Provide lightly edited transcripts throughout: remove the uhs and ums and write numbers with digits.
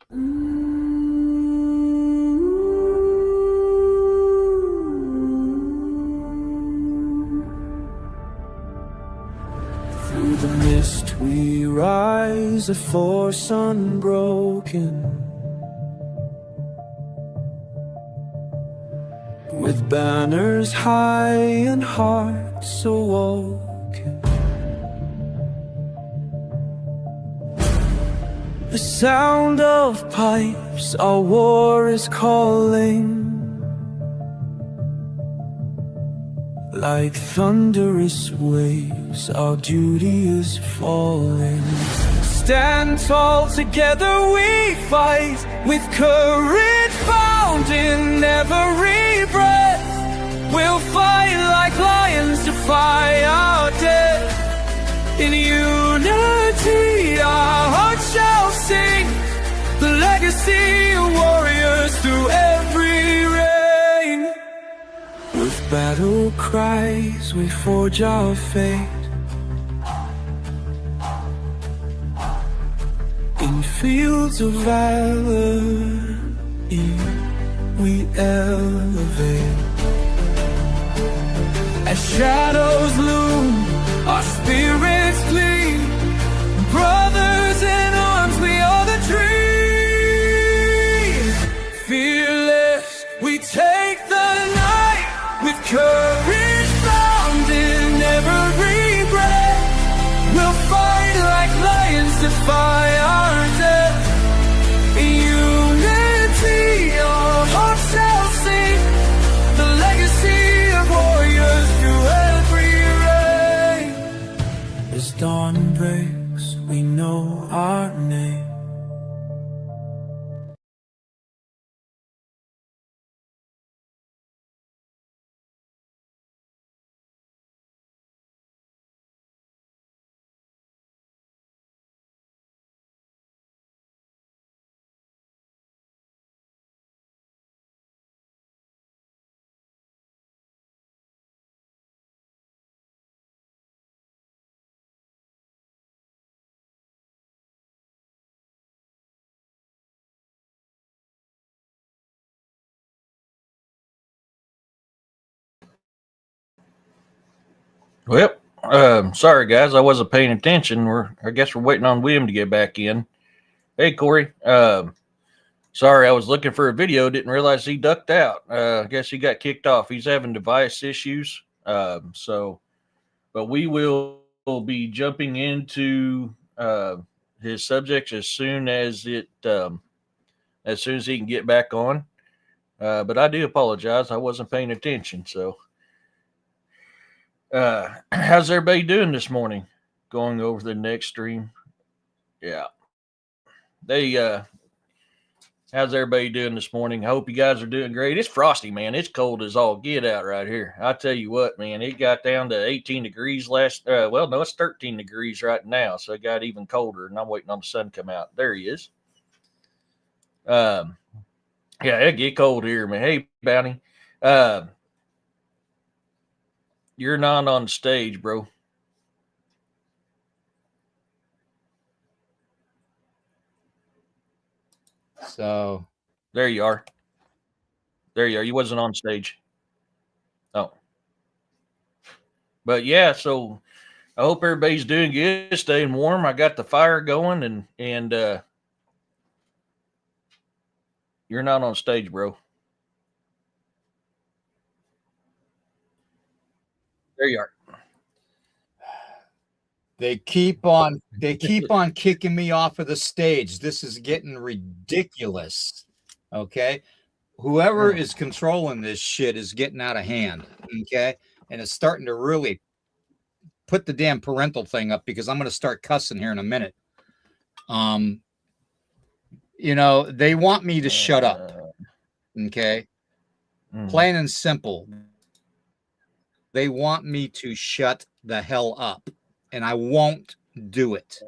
Through the mist we rise, a force unbroken, with banners high and hearts awoken. The sound of pipes, our war is calling. Like thunderous waves, our duty is falling. Stand tall, together we fight, with courage found in every breath. We'll fight like lions, defy our death. In unity our hearts shall sing the legacy of warriors through every reign. With battle cries we forge our fate, in fields of valor we elevate. As shadows loom, our spirits gleam. Brothers in arms, we are the dream. Fearless, we take the night, with courage found in every breath. We'll fight like lions, defy our death. In unity, our hearts shall sing the legacy of warriors through every reign. As dawn breaks, we know our name. Well, sorry guys, I wasn't paying attention. I guess we're waiting on William to get back in. Hey Corey, sorry, I was looking for a video, didn't realize he ducked out. I guess he got kicked off. He's having device issues. But we will be jumping into his subjects as soon as he can get back on. But I do apologize, I wasn't paying attention. So. How's everybody doing this morning? Going over the next stream. Yeah. How's everybody doing this morning? I hope you guys are doing great. It's frosty, man. It's cold as all get out right here. I tell you what, man, it got down to 18 degrees it's 13 degrees right now. So it got even colder and I'm waiting on the sun to come out. There he is. Yeah, it get cold here, man. Hey, Bounty. You're not on stage, bro. So there you are. There you are. You wasn't on stage. Oh. But yeah, so I hope everybody's doing good, staying warm. I got the fire going and you're not on stage, bro. There you are. They keep on kicking me off of the stage. This is getting ridiculous. Okay. Whoever is controlling this shit is getting out of hand. Okay. And it's starting to really put the damn parental thing up because I'm going to start cussing here in a minute. They want me to shut up. Okay. Plain and simple. They want me to shut the hell up. And I won't do it.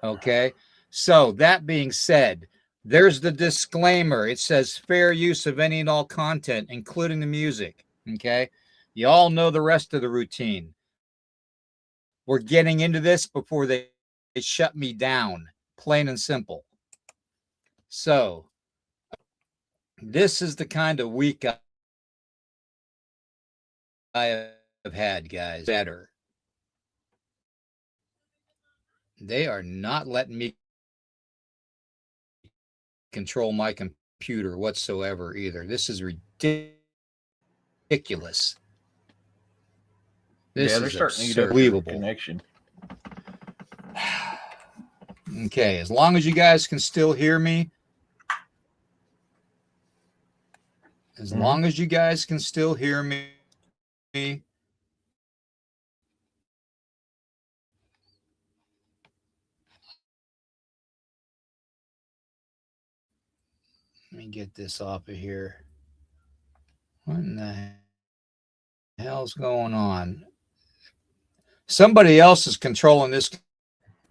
Okay. So that being said, there's the disclaimer. It says fair use of any and all content, including the music. Okay. You all know the rest of the routine. We're getting into this before they shut me down. Plain and simple. So this is the kind of week I have had, guys. Better. They are not letting me control my computer whatsoever either. This is ridiculous. This yeah, they're is starting to get unbelievable. connection. Okay, as long as you guys can still hear me. As long as you guys can still hear me. Let me get this off of here. What in the hell's going on? Somebody else is controlling this.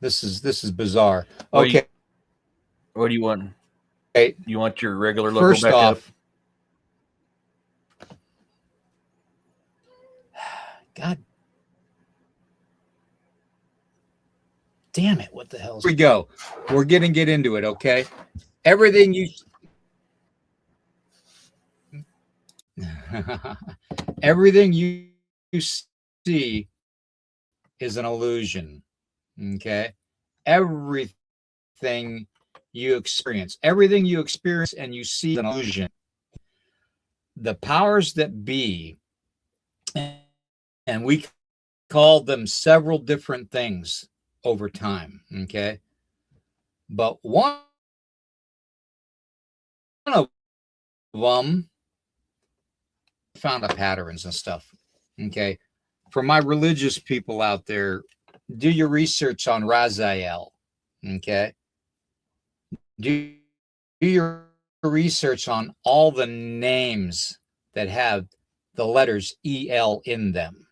This is bizarre. Okay. What do you want? Hey, you want your regular logo first back off, up? God damn it. What the hell? Here we go. We're going to get into it, okay? Everything you see is an illusion, okay? Everything you experience and you see is an illusion. The powers that be, and we called them several different things over time, okay? But one of them found the patterns and stuff, okay? For my religious people out there, do your research on Raziel, okay? Do your research on all the names that have the letters EL in them,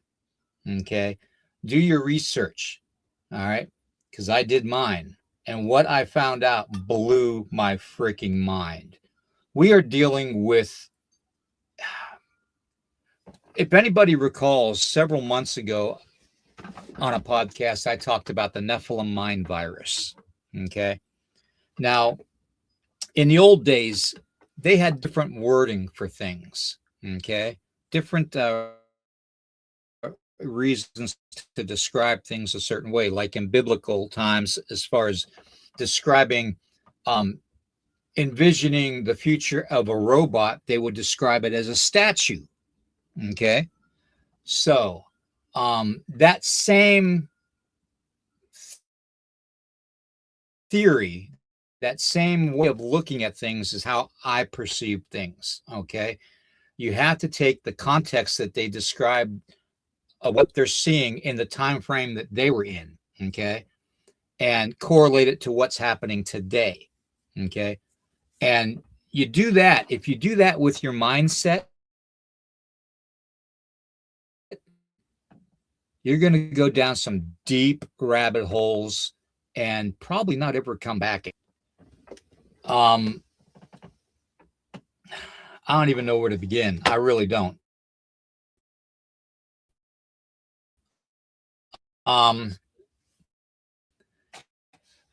okay? Do your research, all right? Because I did mine, and what I found out blew my freaking mind. We are dealing with, if anybody recalls, several months ago on a podcast, I talked about the Nephilim mind virus, okay? Now, in the old days, they had different wording for things, okay? Different reasons to describe things a certain way, like in biblical times, as far as describing, envisioning the future of a robot, they would describe it as a statue, okay? So that same theory, that same way of looking at things is how I perceive things, okay? You have to take the context that they describe of what they're seeing in the time frame that they were in, okay, and correlate it to what's happening today, okay? And you do that, if you do that with your mindset, you're going to go down some deep rabbit holes and probably not ever come back. I don't even know where to begin. I really don't.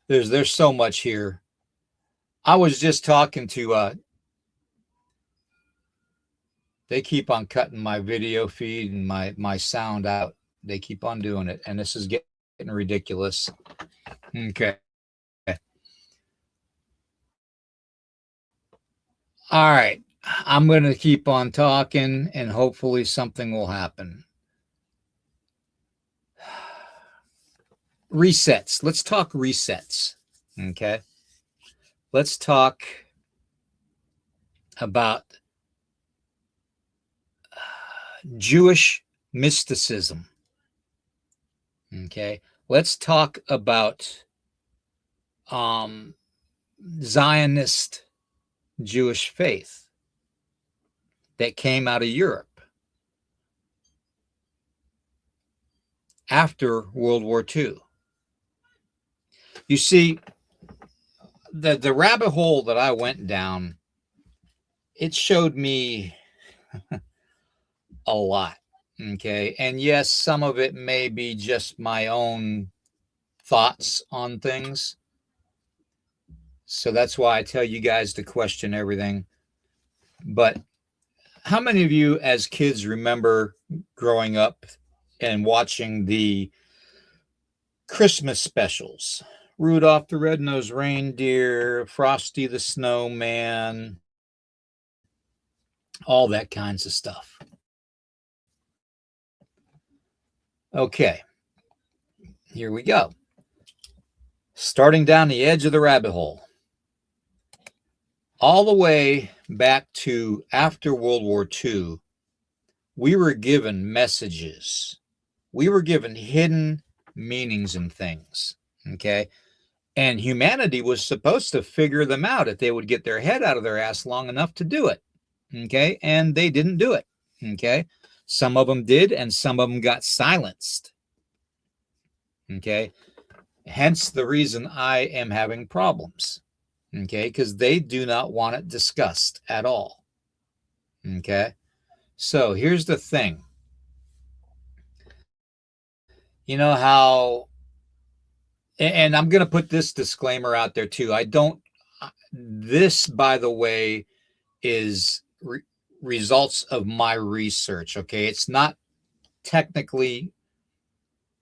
There's so much here. I was just talking to they keep on cutting my video feed and my sound out. They keep on doing it, and this is getting ridiculous. Okay. All right. I'm going to keep on talking, and hopefully something will happen. Resets. Let's talk resets. Okay. Let's talk about Jewish mysticism. Okay. Let's talk about Zionist Jewish faith that came out of Europe after World War II. You see, the rabbit hole that I went down, it showed me a lot, okay? And yes, some of it may be just my own thoughts on things, So that's why I tell you guys to question everything. But how many of you as kids remember growing up and watching the Christmas specials? Rudolph the Red-Nosed Reindeer, Frosty the Snowman, all that kinds of stuff. Okay, here we go. Starting down the edge of the rabbit hole, all the way back to after World War II, we were given messages. We were given hidden meanings and things, okay? And humanity was supposed to figure them out if they would get their head out of their ass long enough to do it, okay? And they didn't do it, okay? Some of them did, and some of them got silenced, okay? Hence the reason I am having problems, okay? Because they do not want it discussed at all, okay? So here's the thing. You know how, and I'm going to put this disclaimer out there too. This, by the way, is results of my research, okay? It's not technically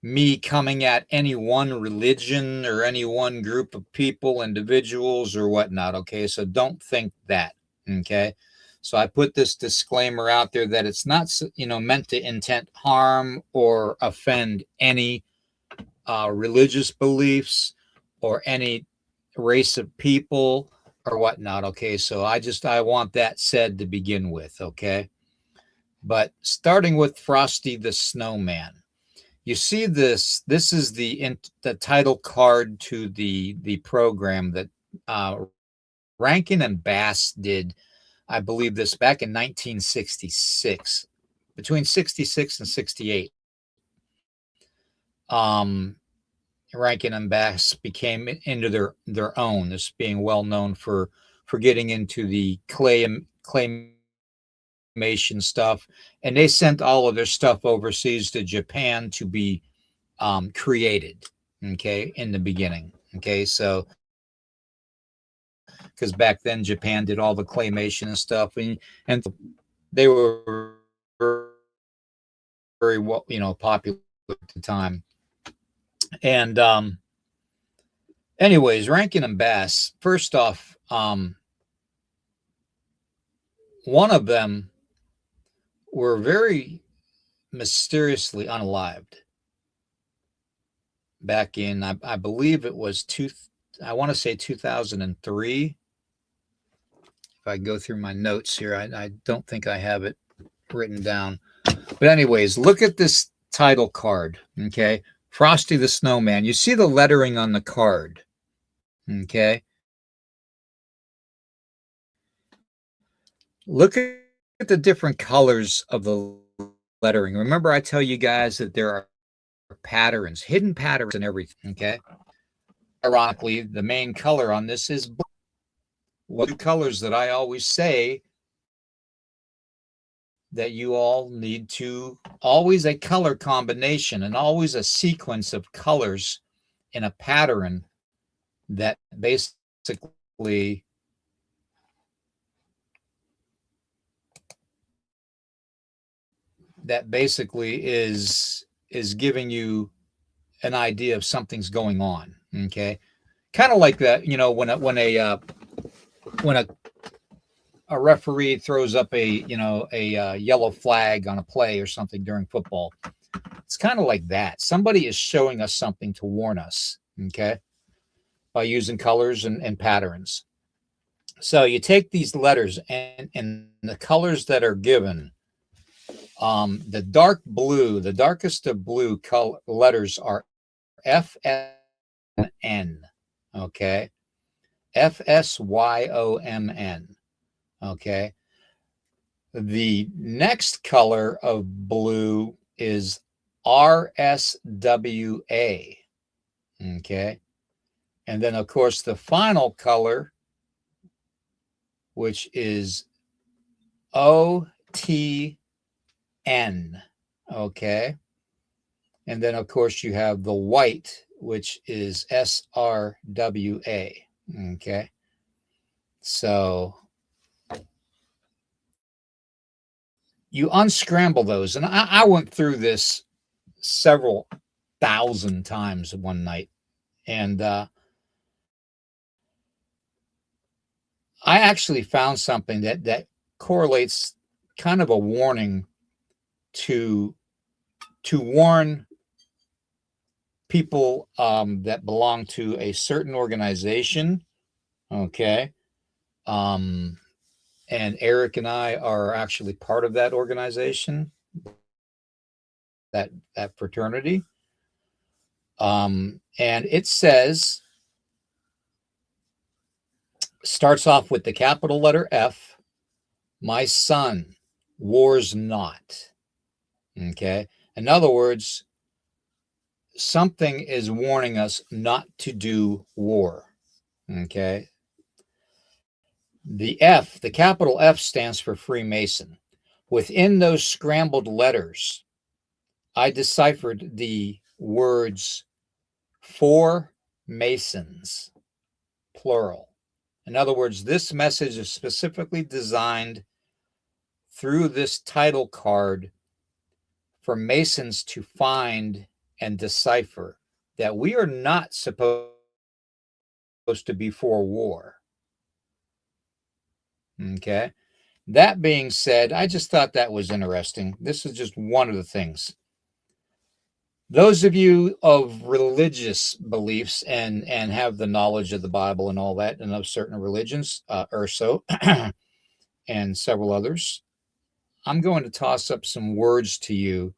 me coming at any one religion or any one group of people, individuals, or whatnot, okay? So don't think that, okay? So I put this disclaimer out there that it's not, meant to intent harm or offend any religious beliefs or any race of people or whatnot, okay? So I want that said to begin with, okay? But starting with Frosty the Snowman. You see this is the title card to the program that Rankin and Bass did. I believe this back in 1966, between 66 and 68. Rankin and Bass became into their own, this being well known for getting into the claymation stuff, and they sent all of their stuff overseas to Japan to be created, okay, in the beginning, okay? So because back then Japan did all the claymation and stuff, and they were very well, popular at the time. And anyways, Rankin and Bass, first off, one of them were very mysteriously unalived back in, I believe it was 2003. If I go through my notes here, I don't think I have it written down. But anyways, look at this title card, okay? Frosty the Snowman. You see the lettering on the card, okay? Look at the different colors of the lettering. Remember, I tell you guys that there are patterns, hidden patterns in everything, okay? Ironically, the main color on this is blue. What are the colors that I always say that you all need to, always a color combination and always a sequence of colors in a pattern that basically is giving you an idea of something's going on, okay? Kind of like that, when a referee throws up a yellow flag on a play or something during football. It's kind of like that. Somebody is showing us something to warn us, okay, by using colors and patterns. So you take these letters and the colors that are given, the dark blue, the darkest of blue letters are FSYOMN, okay? FSYOMN. Okay. The next color of blue is RSWA. Okay. And then, of course, the final color, which is OTN. Okay. And then, of course, you have the white, which is SRWA. Okay. So you unscramble those. And I went through this several thousand times one night. And I actually found something that correlates, kind of a warning to warn people that belong to a certain organization. Okay. And Eric and I are actually part of that organization, that fraternity. And it says, starts off with the capital letter F, my son, wars not. Okay. In other words, something is warning us not to do war. Okay. The F, the capital F, stands for Freemason. Within those scrambled letters, I deciphered the words for Masons, plural. In other words, this message is specifically designed through this title card for Masons to find and decipher that we are not supposed to be for war. Okay. That being said, I just thought that was interesting. This is just one of the things. Those of you of religious beliefs and have the knowledge of the Bible and all that, and of certain religions, Urso and several others, I'm going to toss up some words to you,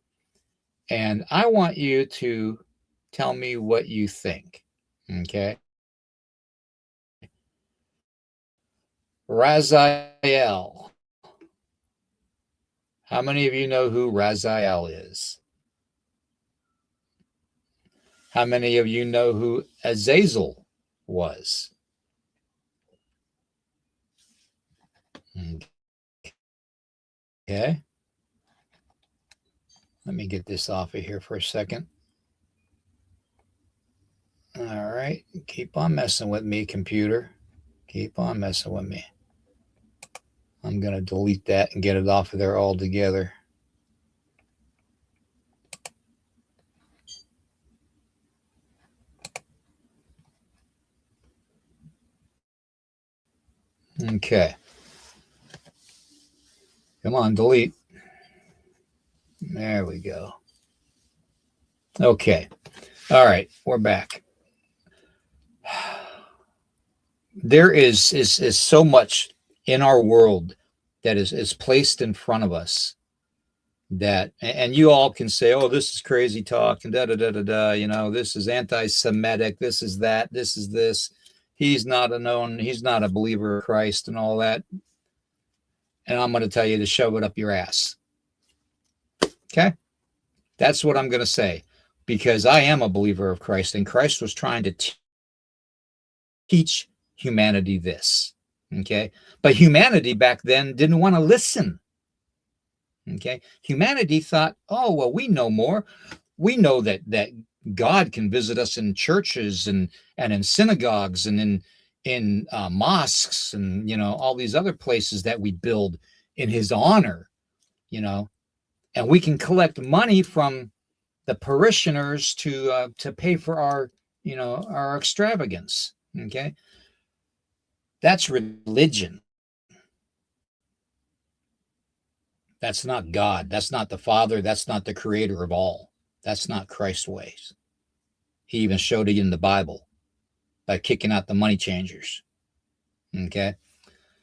and I want you to tell me what you think. Okay. Raziel. How many of you know who Raziel is? How many of you know who Azazel was? Okay. Let me get this off of here for a second. All right. Keep on messing with me, computer. Keep on messing with me. I'm going to delete that and get it off of there altogether. Okay. Come on, delete. There we go. Okay. All right. We're back. There is so much in our world that is placed in front of us that, and you all can say, oh, this is crazy talk and da da da da da, you know, this is anti-Semitic, this is that, this is this, he's not a believer of Christ and all that. And I'm going to tell you to shove it up your ass. Okay. That's what I'm going to say, because I am a believer of Christ, and Christ was trying to teach humanity this. Okay. But humanity back then didn't want to listen. Okay. Humanity thought, oh, well, we know more. We know that God can visit us in churches and in synagogues and in mosques and, you know, all these other places that we build in his honor, you know, and we can collect money from the parishioners to pay for our, you know, our extravagance. Okay. That's religion. That's not God. That's not the Father. That's not the creator of all. That's not Christ's ways. He even showed it in the Bible by kicking out the money changers. Okay.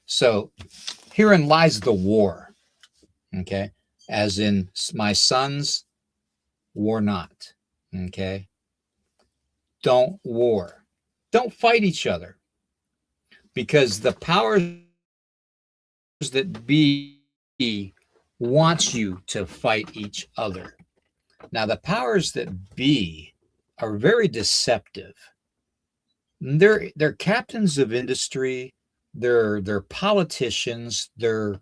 So herein lies the war. Okay. As in, my sons, war not. Okay. Don't war. Don't fight each other. Because the powers that be wants you to fight each other. Now, the powers that be are very deceptive. They're captains of industry. They're politicians. They're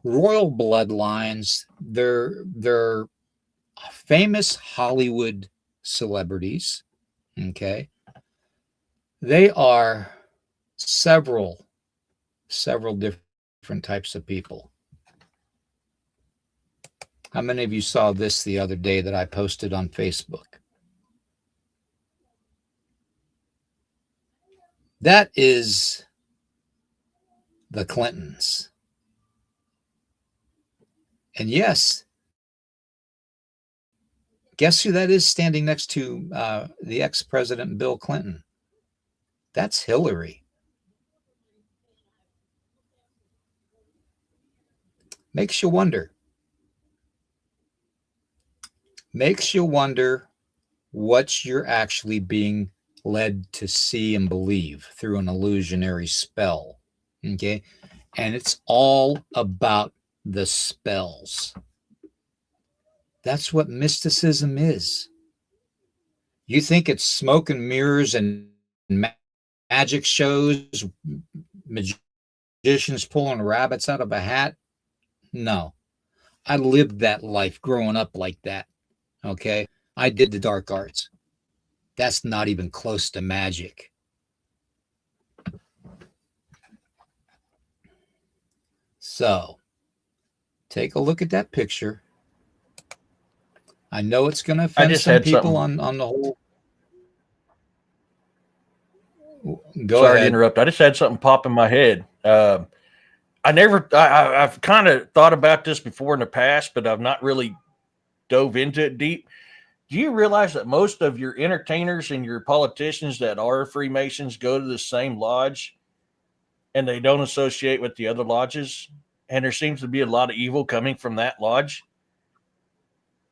royal bloodlines. They're famous Hollywood celebrities. Okay. They are several different types of people. How many of you saw this the other day that I posted on Facebook? That is the Clintons. And yes, guess who that is standing next to the ex-president Bill Clinton? That's Hillary. Makes you wonder. Makes you wonder what you're actually being led to see and believe through an illusionary spell. Okay? And it's all about the spells. That's what mysticism is. You think it's smoke and mirrors and magic shows, magicians pulling rabbits out of a hat? No. I lived that life growing up like that. Okay? I did the dark arts. That's not even close to magic. So, take a look at that picture. I know it's going to offend some people on the whole. Sorry to interrupt. I just had something pop in my head. I've kind of thought about this before in the past, but I've not really dove into it deep. Do you realize that most of your entertainers and your politicians that are Freemasons go to the same lodge and they don't associate with the other lodges? And there seems to be a lot of evil coming from that lodge.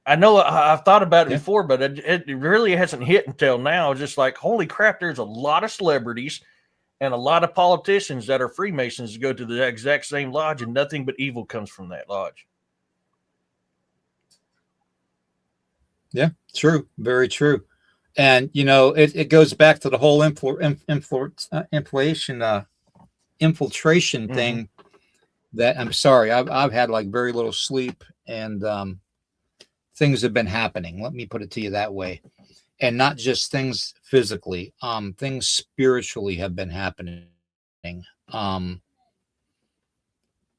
I know I've thought about it before, but it really hasn't hit until now. Just like, holy crap, there's a lot of celebrities and a lot of politicians that are Freemasons go to the exact same lodge, and nothing but evil comes from that lodge. Yeah, true. Very true. And, you know, it goes back to the whole infiltration thing that I'm sorry, I've had like very little sleep, and things have been happening. Let me put it to you that way. And not just things physically, things spiritually have been happening.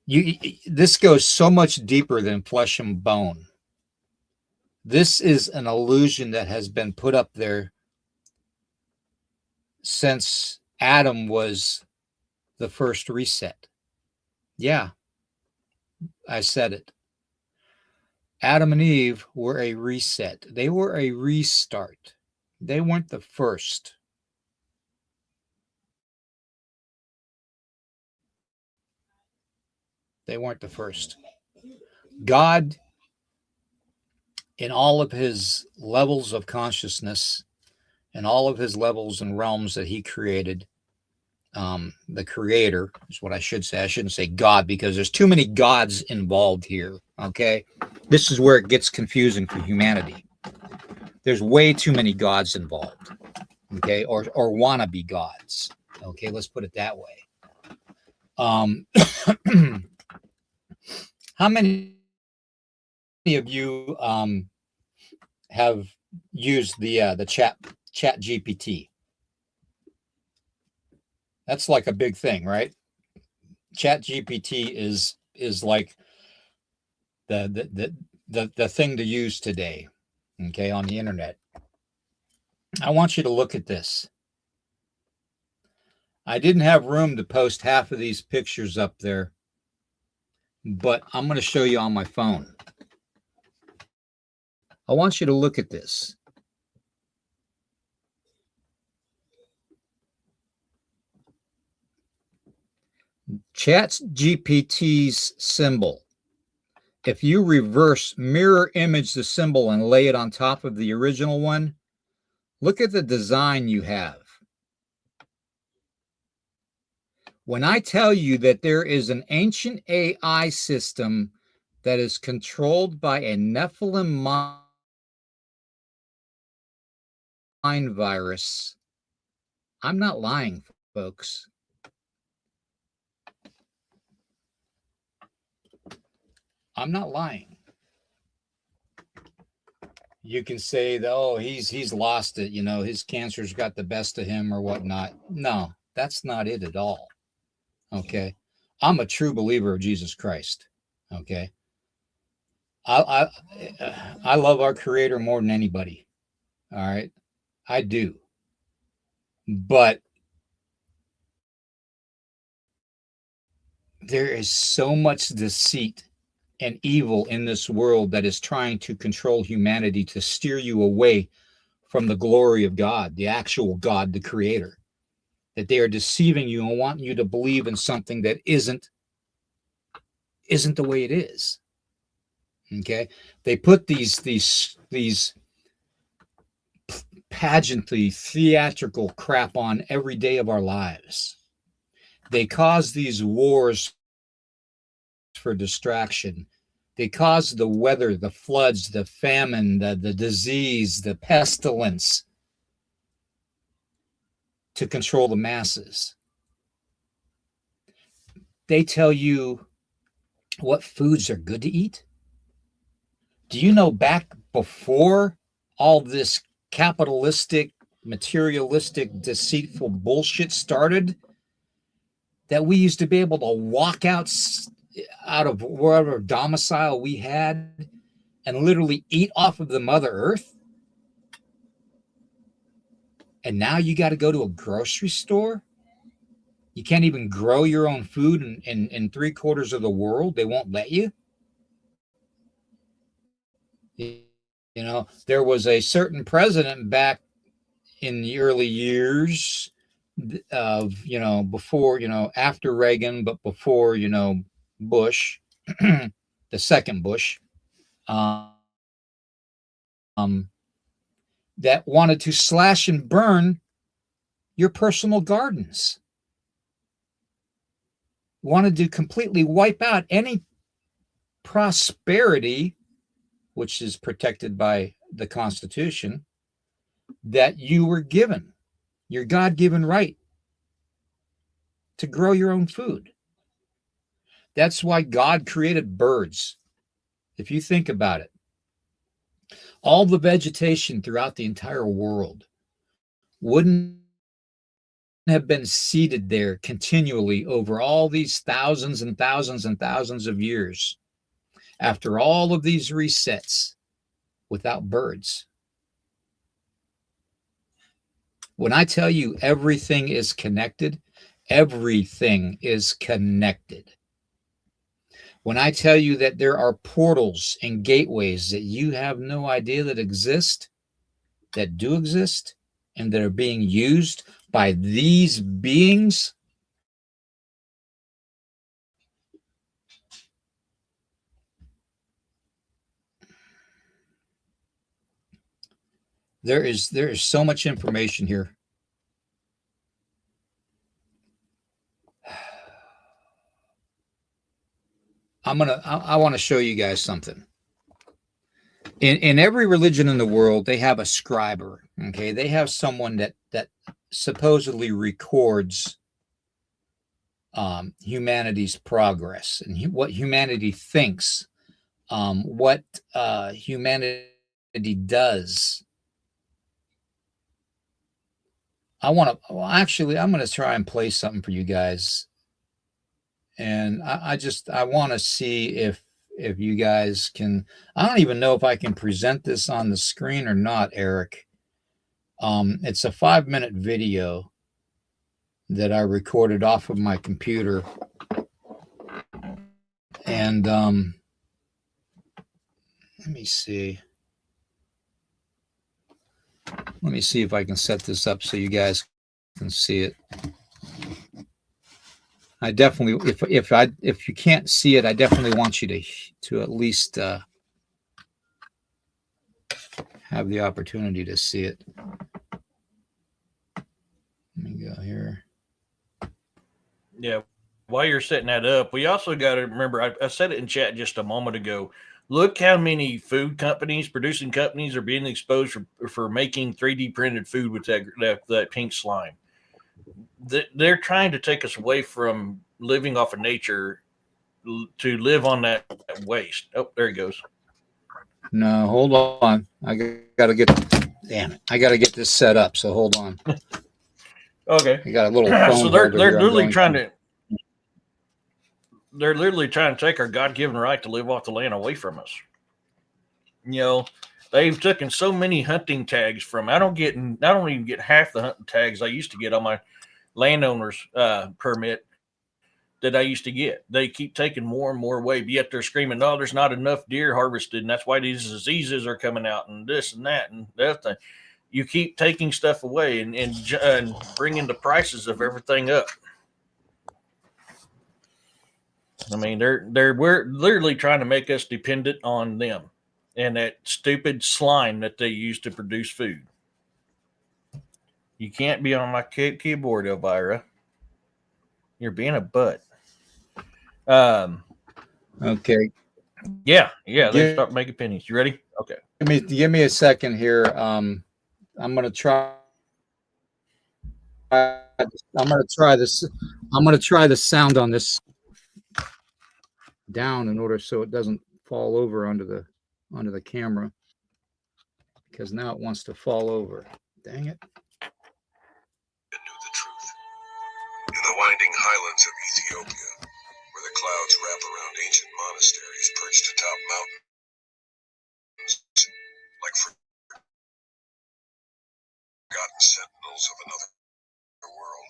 This goes so much deeper than flesh and bone. This is an illusion that has been put up there since Adam was the first reset. Yeah, I said it. Adam and Eve were a reset. They were a restart. They weren't the first. They weren't the first. God, in all of his levels of consciousness and all of his levels and realms that he created, the creator is what I should say. I shouldn't say God, because there's too many gods involved here. Okay. This is where it gets confusing for humanity. There's way too many gods involved. Okay. Or wannabe gods. Okay. Let's put it that way. How many of you have used the chat GPT? That's like a big thing, right? Chat GPT is like the thing to use today, okay, on the internet. I want you to look at this. I didn't have room to post half of these pictures up there, but I'm going to show you on my phone. I want you to look at this. ChatGPT's symbol. If you reverse mirror image the symbol and lay it on top of the original one, look at the design you have. When I tell you that there is an ancient AI system that is controlled by a Nephilim mind virus, I'm not lying, folks. I'm not lying. You can say that, oh, he's lost it, you know, his cancer's got the best of him or whatnot. No, That's not it at all. Okay. I'm a true believer of Jesus Christ. Okay. I love our Creator more than anybody. All right. I do. But there is so much deceit and evil in this world that is trying to control humanity to steer you away from the glory of God, the actual God, the Creator. That they are deceiving you and wanting you to believe in something that isn't the way it is. Okay, they put these pageantry, theatrical crap on every day of our lives. They cause these wars for distraction. They cause the weather, the floods, the famine, the disease, the pestilence to control the masses. They tell you what foods are good to eat. Do you know back before all this capitalistic, materialistic, deceitful bullshit started, that we used to be able to walk out of wherever domicile we had and literally eat off of the Mother Earth? And now you got to go to a grocery store? You can't even grow your own food in 3/4 of the world. They won't let you. You know, there was a certain president back in the early years of, before, after Reagan, but before, Bush, the second Bush, that wanted to slash and burn your personal gardens. Wanted to completely wipe out any prosperity, which is protected by the Constitution, that you were given, your God-given right to grow your own food. That's why God created birds. If you think about it, all the vegetation throughout the entire world wouldn't have been seeded there continually over all these thousands and thousands and thousands of years after all of these resets without birds. When I tell you everything is connected, everything is connected. When I tell you that there are portals and gateways that you have no idea that exist, that do exist, and that are being used by these beings, there is so much information here. I want to show you guys something. In every religion in the world, they have a scriber. Okay, they have someone that supposedly records humanity's progress and what humanity thinks, what humanity does. I'm going to try and play something for you guys. And I want to see if you guys can. I don't even know if I can present this on the screen or not, Eric. It's a 5-minute video that I recorded off of my computer. And let me see. Let me see if I can set this up so you guys can see it. I definitely, if you can't see it, I definitely want you to at least have the opportunity to see it. Let me go here. Yeah. While you're setting that up, we also got to remember, I said it in chat just a moment ago. Look how many food companies, producing companies, are being exposed for making 3D printed food with that pink slime. They're trying to take us away from living off of nature to live on that waste. Oh, there he goes. No, hold on. I got to get, damn it. I got to get this set up. So hold on. Okay. You got a little phone So they're holder here. I'm literally going trying to take our God-given right to live off the land away from us. You know, they've taken so many hunting tags from. I don't even get half the hunting tags I used to get on my landowner's permit that I used to get. They keep taking more and more away, but yet they're screaming, "No, there's not enough deer harvested, and that's why these diseases are coming out, and this and that and the other thing." You keep taking stuff away and bringing the prices of everything up. I mean, we're literally trying to make us dependent on them and that stupid slime that they use to produce food. You can't be on my keyboard, Elvira. You're being a butt. okay. Yeah, they Give, start making pennies. You ready? Okay. give me a second here. I'm gonna try. I'm gonna try this. I'm gonna try the sound on this down in order so it doesn't fall over onto the camera, because now it wants to fall over. Dang it. And knew the truth. In the winding highlands of Ethiopia, where the clouds wrap around ancient monasteries perched atop mountains, like forgotten sentinels of another world.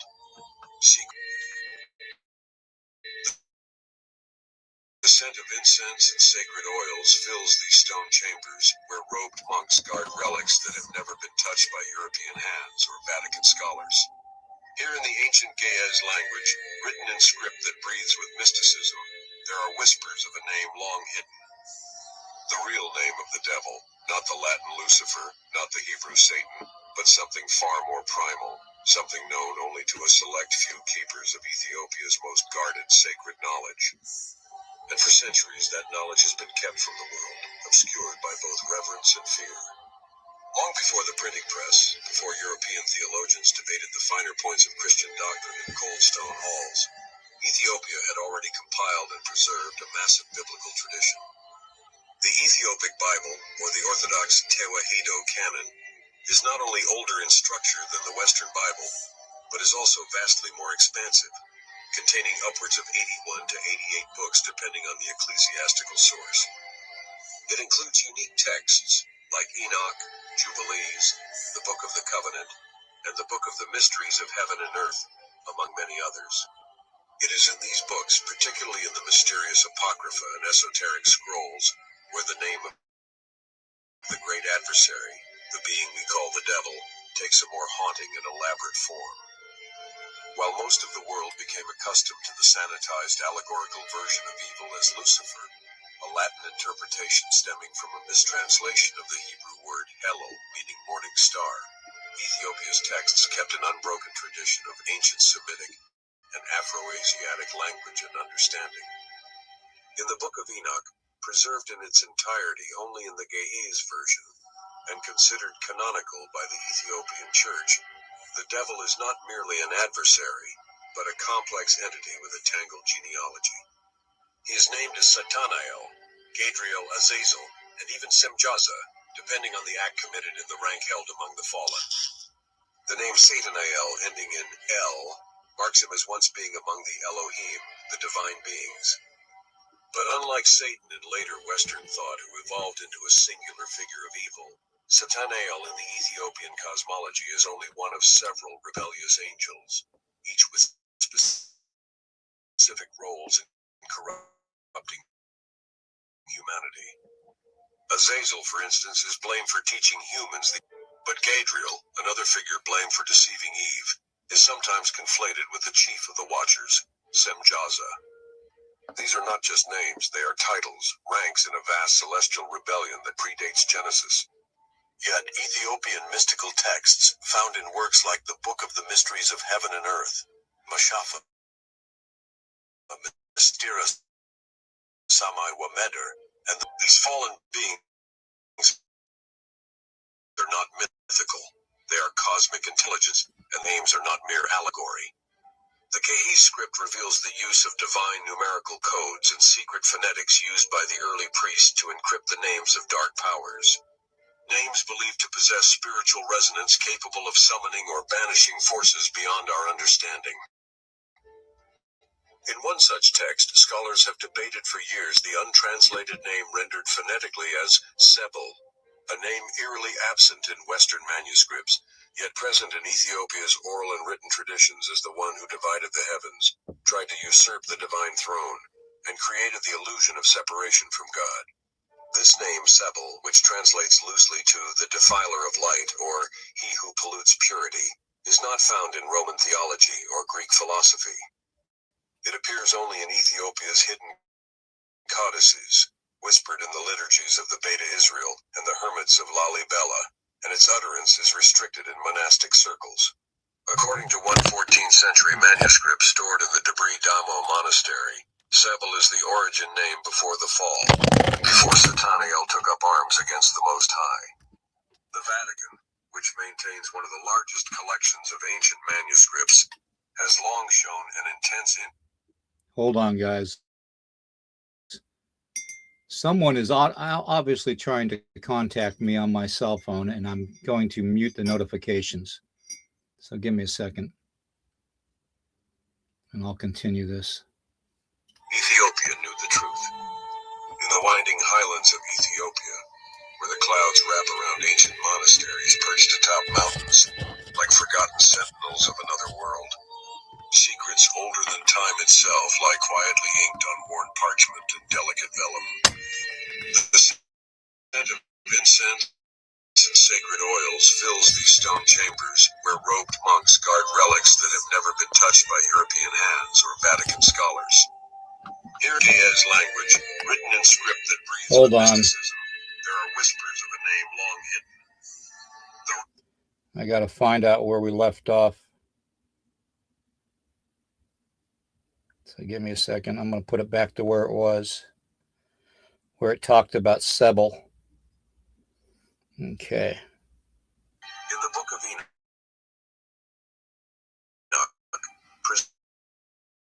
The scent of incense and sacred oils fills these stone chambers, where robed monks guard relics that have never been touched by European hands or Vatican scholars. Here in the ancient Ge'ez language, written in script that breathes with mysticism, there are whispers of a name long hidden. The real name of the devil, not the Latin Lucifer, not the Hebrew Satan, but something far more primal, something known only to a select few keepers of Ethiopia's most guarded sacred knowledge. And for centuries that knowledge has been kept from the world, obscured by both reverence and fear. Long before the printing press, before European theologians debated the finer points of Christian doctrine in cold stone halls, Ethiopia had already compiled and preserved a massive biblical tradition. The Ethiopic Bible, or the Orthodox Tewahedo canon, is not only older in structure than the Western Bible, but is also vastly more expansive, containing upwards of 81 to 88 books depending on the ecclesiastical source. It includes unique texts like Enoch, Jubilees, the Book of the Covenant, and the Book of the Mysteries of Heaven and Earth, among many others. It is in these books, particularly in the mysterious Apocrypha and esoteric scrolls, where the name of the great adversary, the being we call the devil, takes a more haunting and elaborate form. While most of the world became accustomed to the sanitized allegorical version of evil as Lucifer, a Latin interpretation stemming from a mistranslation of the Hebrew word Hello, meaning morning star, Ethiopia's texts kept an unbroken tradition of ancient Semitic and Afro-Asiatic language and understanding. In the Book of Enoch, preserved in its entirety only in the Ge'ez version, and considered canonical by the Ethiopian Church, the devil is not merely an adversary, but a complex entity with a tangled genealogy. He is named as Satanael, Gadriel Azazel, and even Semjaza, depending on the act committed in the rank held among the fallen. The name Satanael, ending in El, marks him as once being among the Elohim, the divine beings. But unlike Satan in later Western thought, who evolved into a singular figure of evil, Satanael in the Ethiopian cosmology is only one of several rebellious angels, each with specific roles in corrupting humanity. Azazel, for instance, is blamed for teaching humans but Gadriel, another figure blamed for deceiving Eve, is sometimes conflated with the chief of the Watchers, Semjaza. These are not just names, they are titles, ranks in a vast celestial rebellion that predates Genesis. Yet Ethiopian mystical texts, found in works like the Book of the Mysteries of Heaven and Earth, Mashafa, Mystera Samai Wameder, and these fallen beings are not mythical. They are cosmic intelligence, and names are not mere allegory. The Ge'ez script reveals the use of divine numerical codes and secret phonetics used by the early priests to encrypt the names of dark powers. Names believed to possess spiritual resonance capable of summoning or banishing forces beyond our understanding. In one such text, scholars have debated for years the untranslated name rendered phonetically as Sebel, a name eerily absent in Western manuscripts, yet present in Ethiopia's oral and written traditions as the one who divided the heavens, tried to usurp the divine throne, and created the illusion of separation from God. This name, Sebel, which translates loosely to the defiler of light, or he who pollutes purity, is not found in Roman theology or Greek philosophy. It appears only in Ethiopia's hidden codices, whispered in the liturgies of the Beta Israel and the hermits of Lalibela, and its utterance is restricted in monastic circles. According to one 14th century manuscript stored in the Debris Damo monastery, Sebel is the origin name before the fall, before Satanael took up arms against the Most High. The Vatican, which maintains one of the largest collections of ancient manuscripts, has long shown an intense Hold on, guys. Someone is obviously trying to contact me on my cell phone, and I'm going to mute the notifications. So give me a second, and I'll continue this. Ethiopia knew the truth. In the winding highlands of Ethiopia, where the clouds wrap around ancient monasteries perched atop mountains, like forgotten sentinels of another world, secrets older than time itself lie quietly inked on worn parchment and delicate vellum. The scent of incense and sacred oils fills these stone chambers, where robed monks guard relics that have never been touched by European hands or Vatican scholars. Hear Ge'ez language, written in script that breathes Hold with on. mysticism. There are whispers of a name long hidden. I got to find out where we left off. So give me a second. I'm going to put it back to where it was, where it talked about Sebel. Okay. In the Book of Enoch,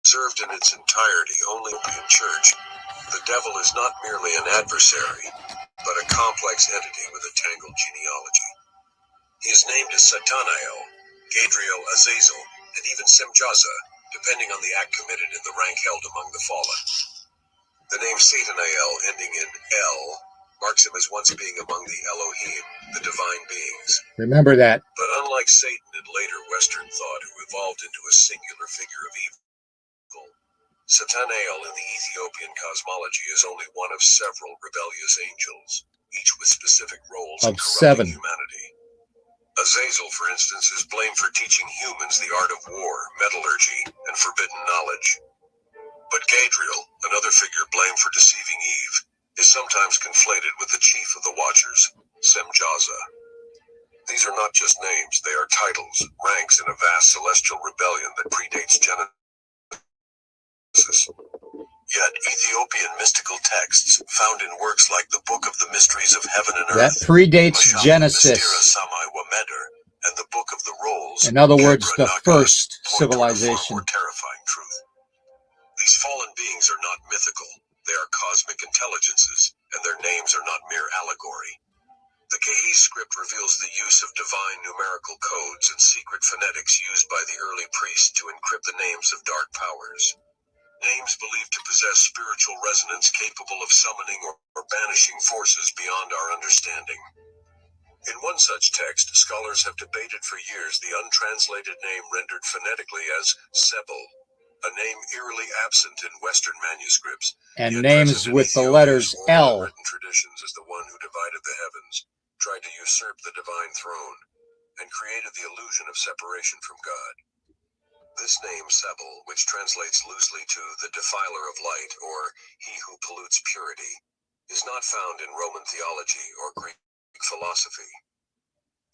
preserved in its entirety only in the Church, the devil is not merely an adversary, but a complex entity with a tangled genealogy. He is named as Satanael, Gadriel, Azazel, and even Semjaza, depending on the act committed in the rank held among the fallen. The name Satanael, ending in El, marks him as once being among the Elohim, the divine beings. Remember that. But unlike Satan in later Western thought, who evolved into a singular figure of evil, Satanael in the Ethiopian cosmology is only one of several rebellious angels, each with specific roles in Of corrupting 7. humanity. Azazel, for instance, is blamed for teaching humans the art of war, metallurgy, and forbidden knowledge. But Gadriel, another figure blamed for deceiving Eve, is sometimes conflated with the chief of the Watchers, Semjaza. These are not just names, they are titles, ranks in a vast celestial rebellion that predates Genesis. Yet Ethiopian mystical texts, found in works like the Book of the Mysteries of Heaven and That Earth, predates Mashama Genesis. Mystera Samai Wameder, and the Book of the Rolls, In other words, Kebra the Nagas, first point toward a far civilization. more terrifying truth. These fallen beings are not mythical, they are cosmic intelligences, and their names are not mere allegory. The Ge'ez script reveals the use of divine numerical codes and secret phonetics used by the early priests to encrypt the names of dark powers. Names believed to possess spiritual resonance capable of summoning or banishing forces beyond our understanding. In one such text, scholars have debated for years the untranslated name rendered phonetically as Sebel, a name eerily absent in Western manuscripts, And yet names present in with the Ethiopia's letters oral and L. written traditions as the one who divided the heavens, tried to usurp the divine throne, and created the illusion of separation from God. This name, Sebel, which translates loosely to the defiler of light, or he who pollutes purity, is not found in Roman theology or Greek philosophy.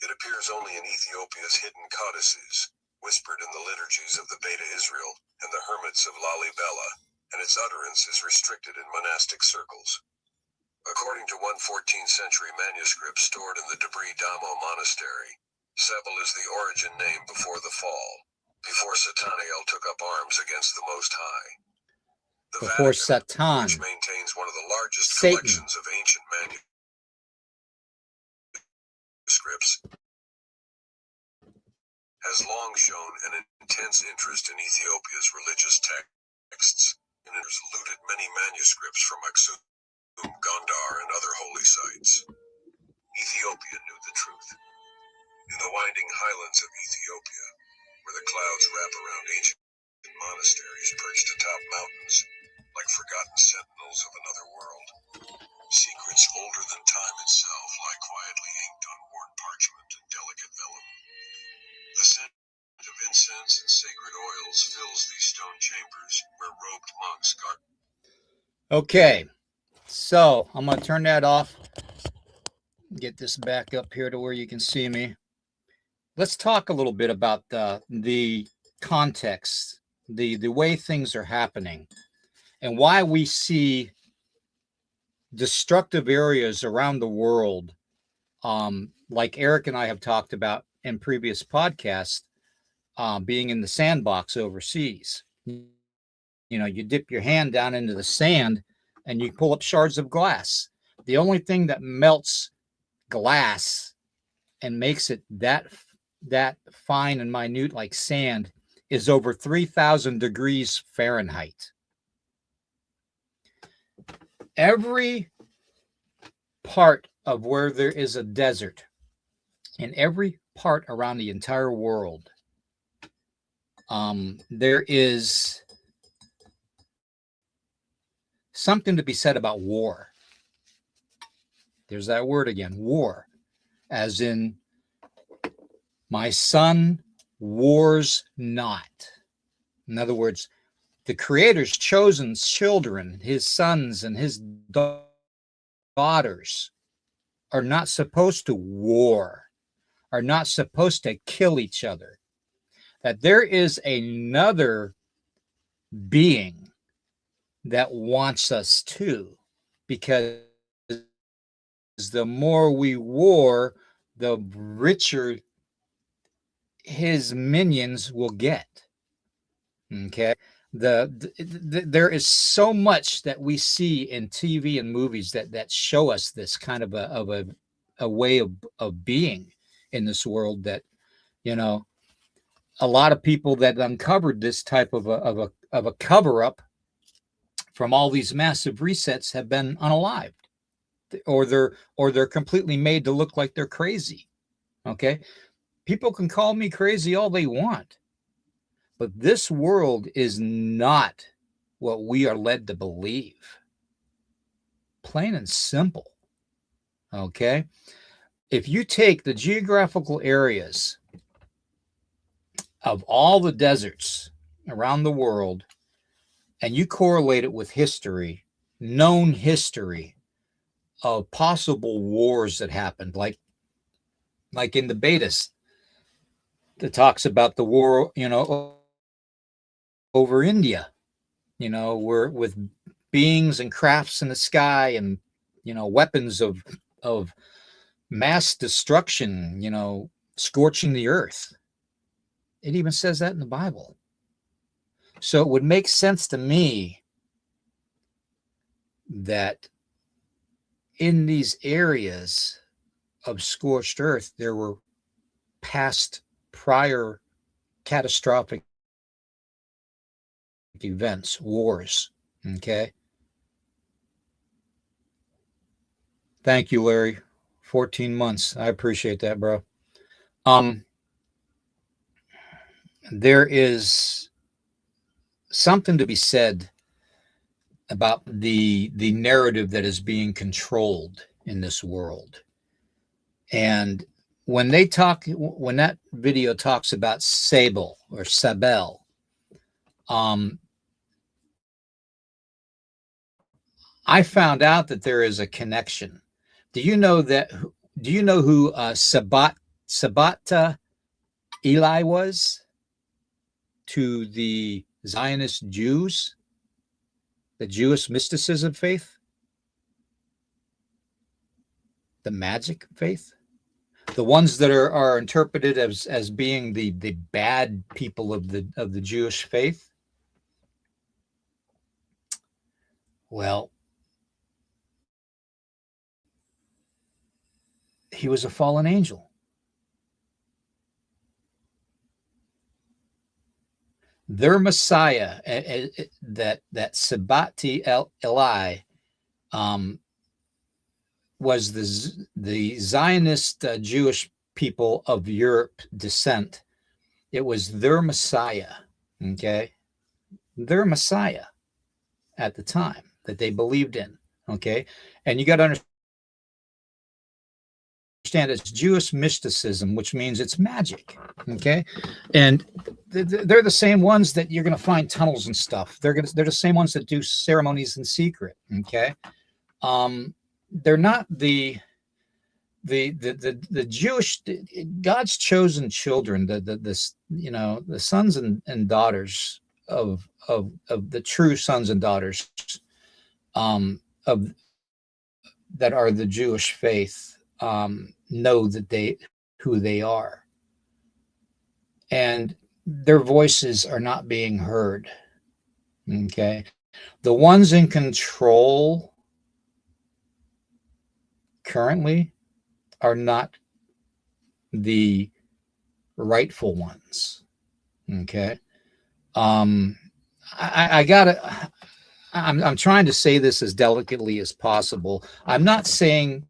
It appears only in Ethiopia's hidden codices, whispered in the liturgies of the Beta Israel and the hermits of Lalibela, and its utterance is restricted in monastic circles. According to one 14th century manuscript stored in the Debris Damo monastery, Sebel is the origin name before the fall, before Satanael took up arms against the Most High. The Before Vatican, Satan. which maintains one of the largest Satan. collections of ancient manuscripts, manuscripts, has long shown an intense interest in Ethiopia's religious texts, and has looted many manuscripts from Aksum, Gondar, and other holy sites. Ethiopia knew the truth. In the winding highlands of Ethiopia, where the clouds wrap around ancient monasteries perched atop mountains, like forgotten sentinels of another world, secrets older than time itself lie quietly inked on worn parchment and delicate vellum. The scent of incense and sacred oils fills these stone chambers where robed monks guard. Okay, so I'm going to turn that off. Get this back up here to where you can see me. Let's talk a little bit about the context, the way things are happening, and why we see destructive areas around the world, like Eric and I have talked about in previous podcasts, being in the sandbox overseas. You know, you dip your hand down into the sand and you pull up shards of glass. The only thing that melts glass and makes it that fine and minute like sand is over 3,000 degrees Fahrenheit. Every part of where there is a desert, in every part around the entire world, there is something to be said about war. There's that word again, war, as in, my son wars not. In other words, the Creator's chosen children, his sons and his daughters, are not supposed to war, are not supposed to kill each other. That there is another being that wants us to, because the more we war, the richer his minions will get. Okay, there is so much that we see in TV and movies that show us this kind of a way of being in this world, that, you know, a lot of people that uncovered this type of a cover up from all these massive resets have been unalived, or they're completely made to look like they're crazy. Okay, people can call me crazy all they want, but this world is not what we are led to believe. Plain and simple. Okay, if you take the geographical areas of all the deserts around the world and you correlate it with history, known history of possible wars that happened, like in the Vedas, that talks about the war, you know, over India, you know, where with beings and crafts in the sky and, you know, weapons of mass destruction, you know, scorching the earth. It even says that in the Bible. So it would make sense to me that in these areas of scorched earth, there were past prior catastrophic events, wars. Okay. Thank you, Larry. 14 months. I appreciate that, bro. There is something to be said about the narrative that is being controlled in this world. And when that video talks about Sable or Sabel, I found out that there is a connection. Do you know who Sabata Eli was to the Zionist Jews, the Jewish mysticism faith, the magic faith, the ones that are interpreted as being the bad people of the Jewish faith? Well, He was a fallen angel. Their Messiah, that Sabati Eli, was the Zionist Jewish people of Europe descent. It was their Messiah, okay? Their Messiah at the time that they believed in, okay? And you got to understand it's Jewish mysticism, which means it's magic, okay? And they're the same ones that you're going to find tunnels and stuff. They're the same ones that do ceremonies in secret, okay? They're not the Jewish, God's chosen children, the sons and daughters of the true sons and daughters of that are the Jewish faith, know that who they are, and their voices are not being heard. Okay, the ones in control currently are not the rightful ones. Okay. I gotta, I'm trying to say this as delicately as possible. I'm not saying,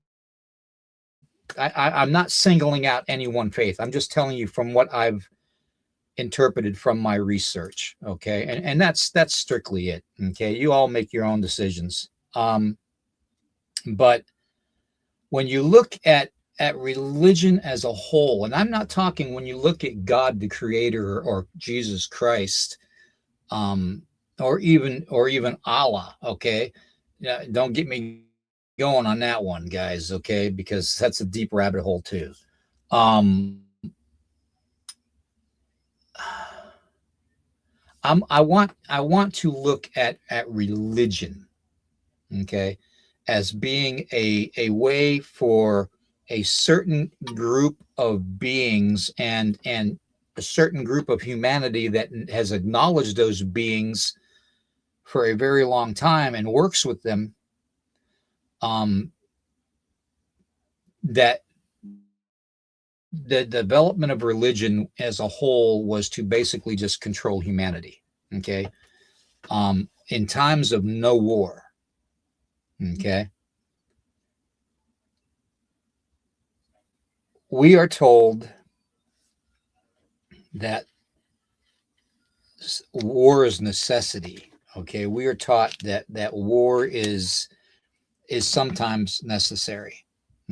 I'm not singling out any one faith. I'm just telling you from what I've interpreted from my research. Okay. And that's strictly it. Okay. You all make your own decisions. But when you look at religion as a whole, and I'm not talking when you look at God, the creator, or Jesus Christ, or even Allah, okay? Don't get me going on that one, guys, okay? Because that's a deep rabbit hole too. I want to look at religion, okay, as being a way for a certain group of beings and a certain group of humanity that has acknowledged those beings for a very long time and works with them, that the development of religion as a whole was to basically just control humanity, okay, in times of no war, okay. We are told that war is necessity. Okay, we are taught that war is sometimes necessary.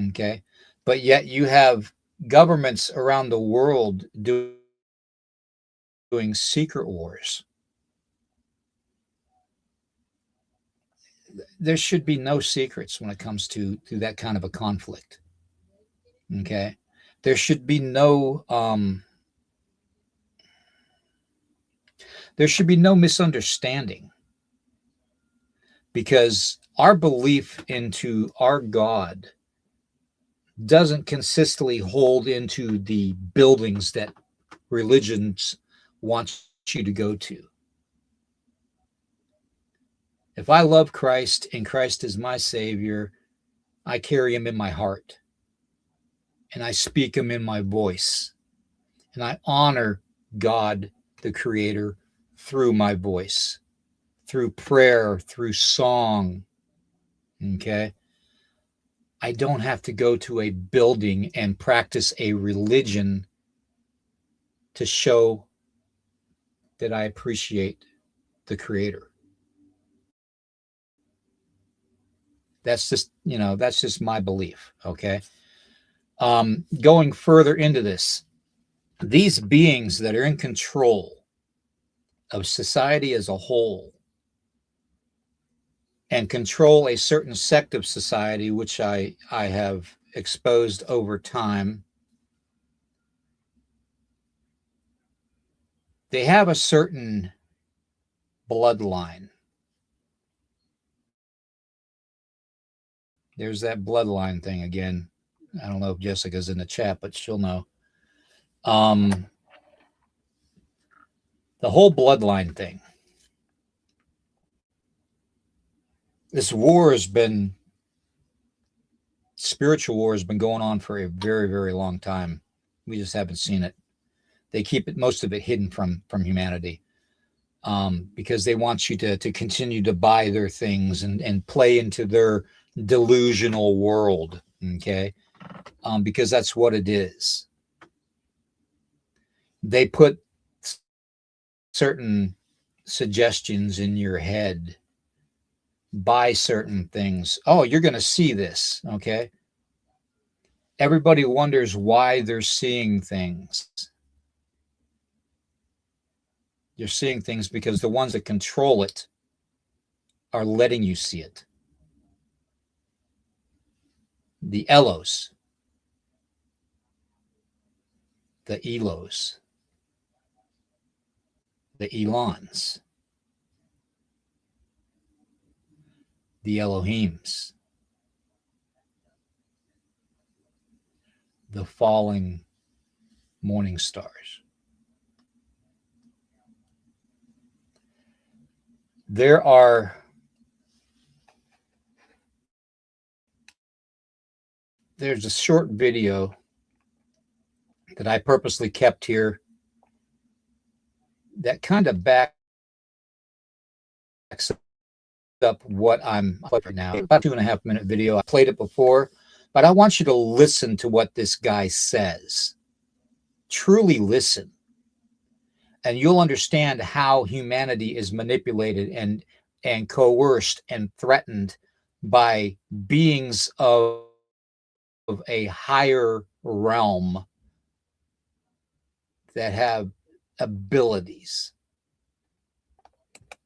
Okay, but yet you have governments around the world doing secret wars. There should be no secrets when it comes to that kind of a conflict. Okay, there should be no misunderstanding, because our belief into our God doesn't consistently hold into the buildings that religions want you to go to. If I love Christ and Christ is my Savior, I carry him in my heart and I speak him in my voice, and I honor God, the Creator, through my voice, through prayer, through song. Okay. I don't have to go to a building and practice a religion to show that I appreciate the Creator. That's just my belief. Okay. Going further into this, these beings that are in control of society as a whole and control a certain sect of society, which I have exposed over time, they have a certain bloodline. There's that bloodline thing again. I don't know if Jessica's in the chat, but she'll know. The whole bloodline thing. This war has been spiritual war has been going on for a very, very long time. We just haven't seen it. They keep most of it hidden from humanity, because they want you to continue to buy their things and play into their delusional world. Okay. Because that's what it is. They put certain suggestions in your head, buy certain things. Oh, you're going to see this. Okay. Everybody wonders why they're seeing things. You're seeing things because the ones that control it are letting you see it. The Elos, the Elos, the Elons, the Elohims, the falling morning stars. There's a short video that I purposely kept here that kind of backs up what I'm playing now. About 2.5 minute video. I played it before, but I want you to listen to what this guy says. Truly listen. And you'll understand how humanity is manipulated and coerced and threatened by beings of a higher realm that have abilities.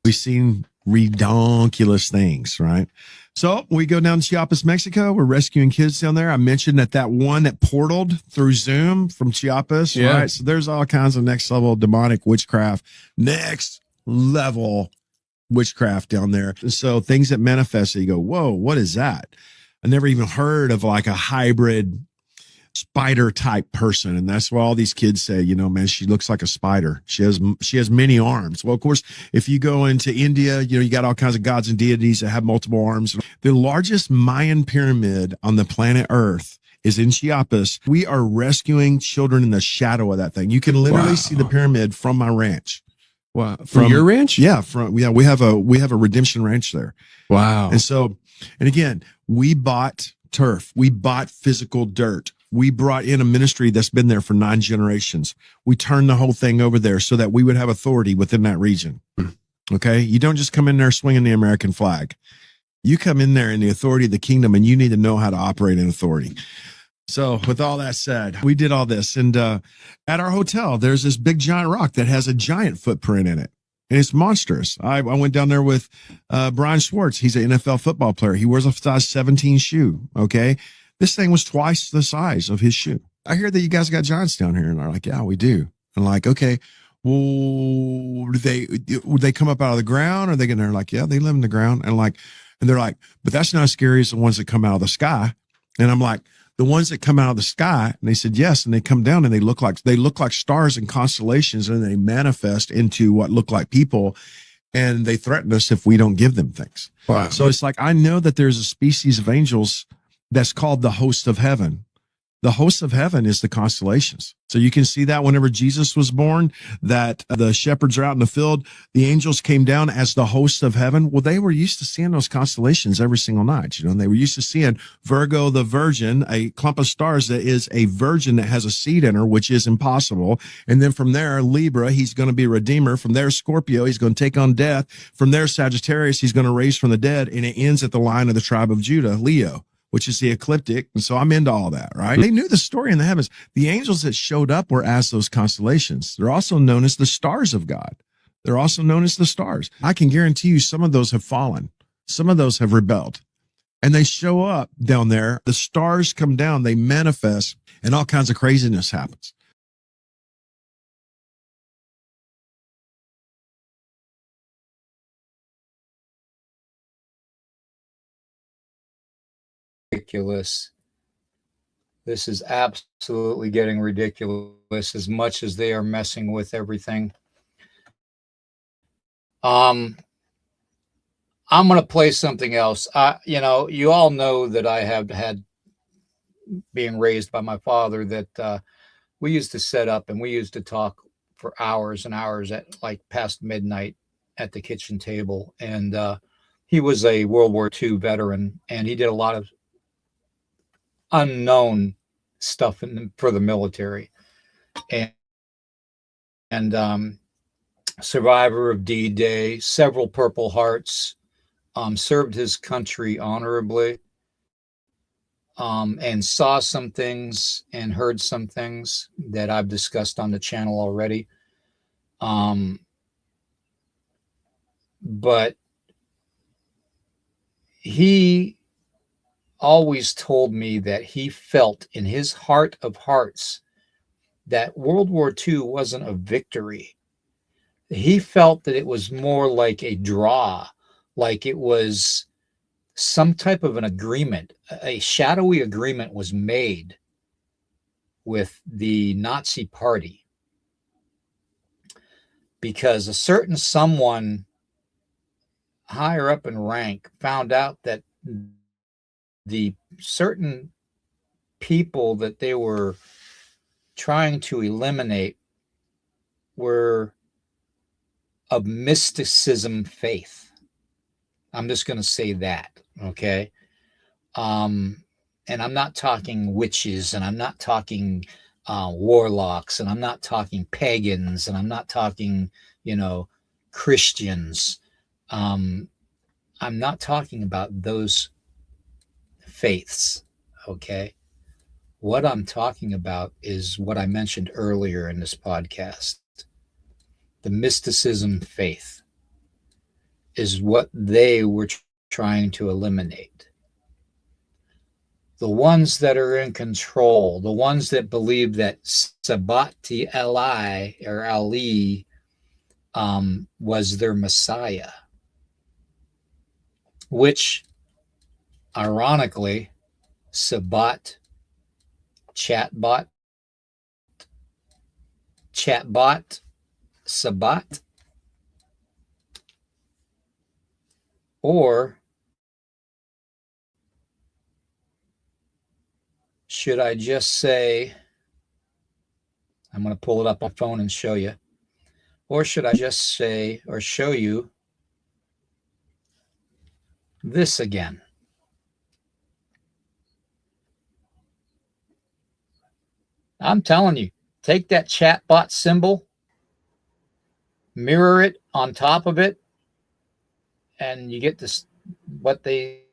We've seen redonkulous things, right? So we go down to Chiapas, Mexico. We're rescuing kids down there. I mentioned that one that portaled through Zoom from Chiapas, Yeah. right? So there's all kinds of next level demonic witchcraft, next level witchcraft down there. So things that manifest, you go, whoa, what is that? I never even heard of like a hybrid spider type person. And that's why all these kids say, you know, man, she looks like a spider. She has many arms. Well, of course, if you go into India, you know, you got all kinds of gods and deities that have multiple arms. The largest Mayan pyramid on the planet Earth is in Chiapas. We are rescuing children in the shadow of that thing. You can literally Wow. see the pyramid from my ranch. Wow. From your ranch? Yeah. We have a redemption ranch there. Wow. And so, and again, we bought turf. We bought physical dirt. We brought in a ministry that's been there for 9 generations. We turned the whole thing over there so that we would have authority within that region. Okay. You don't just come in there swinging the American flag. You come in there in the authority of the kingdom, and you need to know how to operate in authority. So with all that said, we did all this. And at our hotel, there's this big giant rock that has a giant footprint in it. And it's monstrous. I went down there with Brian Schwartz. He's an NFL football player. He wears a size 17 shoe. Okay. This thing was twice the size of his shoe. I hear that you guys got giants down here. And they're like, yeah, we do. And like, okay, well, would they come up out of the ground? Or are they going to, like, yeah, they live in the ground. And they're like, but that's not as scary as the ones that come out of the sky. And I'm like, the ones that come out of the sky? And they said, yes. And they come down and they look like stars and constellations, and they manifest into what look like people. And they threaten us if we don't give them things. Wow. So it's like, I know that there's a species of angels that's called the host of heaven. The host of heaven is the constellations. So you can see that whenever Jesus was born, that the shepherds are out in the field, the angels came down as the host of heaven. Well, they were used to seeing those constellations every single night, you know, and they were used to seeing Virgo, the virgin, a clump of stars that is a virgin that has a seed in her, which is impossible. And then from there, Libra, he's going to be a redeemer. From there, Scorpio, he's going to take on death. From there, Sagittarius, he's going to raise from the dead. And it ends at the line of the tribe of Judah, Leo, which is the ecliptic. And so I'm into all that, right? They knew the story in the heavens. The angels that showed up were as those constellations. They're also known as the stars of God. They're also known as the stars. I can guarantee you some of those have fallen. Some of those have rebelled. And they show up down there. The stars come down, they manifest, and all kinds of craziness happens. Ridiculous. This is absolutely getting ridiculous as much as they are messing with everything. I'm going to play something else. You know, you all know that I have had being raised by my father that we used to set up and we used to talk for hours and hours at like past midnight at the kitchen table. And he was a World War II veteran, and he did a lot of unknown stuff for the military. And survivor of D-Day, several Purple Hearts, served his country honorably, and saw some things and heard some things that I've discussed on the channel already. But he always told me that he felt in his heart of hearts that World War II wasn't a victory. He felt that it was more like a draw, like it was some type of an agreement. A shadowy agreement was made with the Nazi Party because a certain someone higher up in rank found out that the certain people that they were trying to eliminate were of mysticism faith. I'm just going to say that, okay? And I'm not talking witches, and I'm not talking warlocks, and I'm not talking pagans, and I'm not talking, Christians. I'm not talking about those faiths, okay? What I'm talking about is what I mentioned earlier in this podcast. The mysticism faith is what they were trying to eliminate. The ones that are in control, the ones that believe that Sabati Ali was their Messiah, which ironically, Chatbot, Sabat, or should I just say, I'm going to pull it up on my phone and show you, or should I just say or show you this again? I'm telling you, take that chatbot symbol, mirror it on top of it, and you get this, what they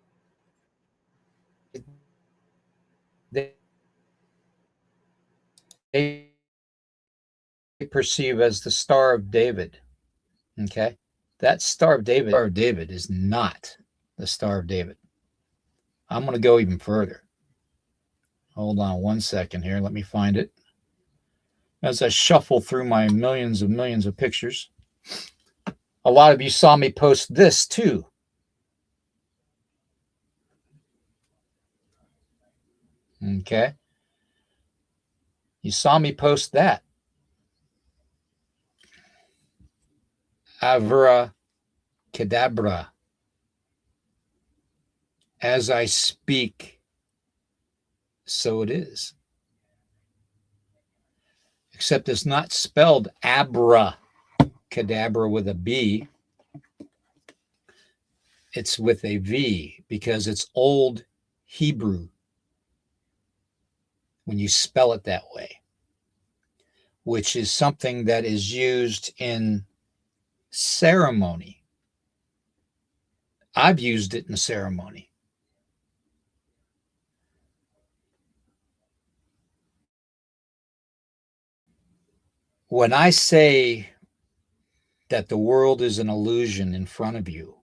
perceive as the Star of David. Okay? That Star of David is not the Star of David. I'm going to go even further. Hold on one second here. Let me find it. As I shuffle through my millions of pictures. A lot of you saw me post this too. Okay. You saw me post that. Avra Kedavra. As I speak, so it is. Except it's not spelled Abra Kedavra with a B. It's with a V because it's Old Hebrew when you spell it that way, which is something that is used in ceremony. I've used it in ceremony. When I say that the world is an illusion in front of you,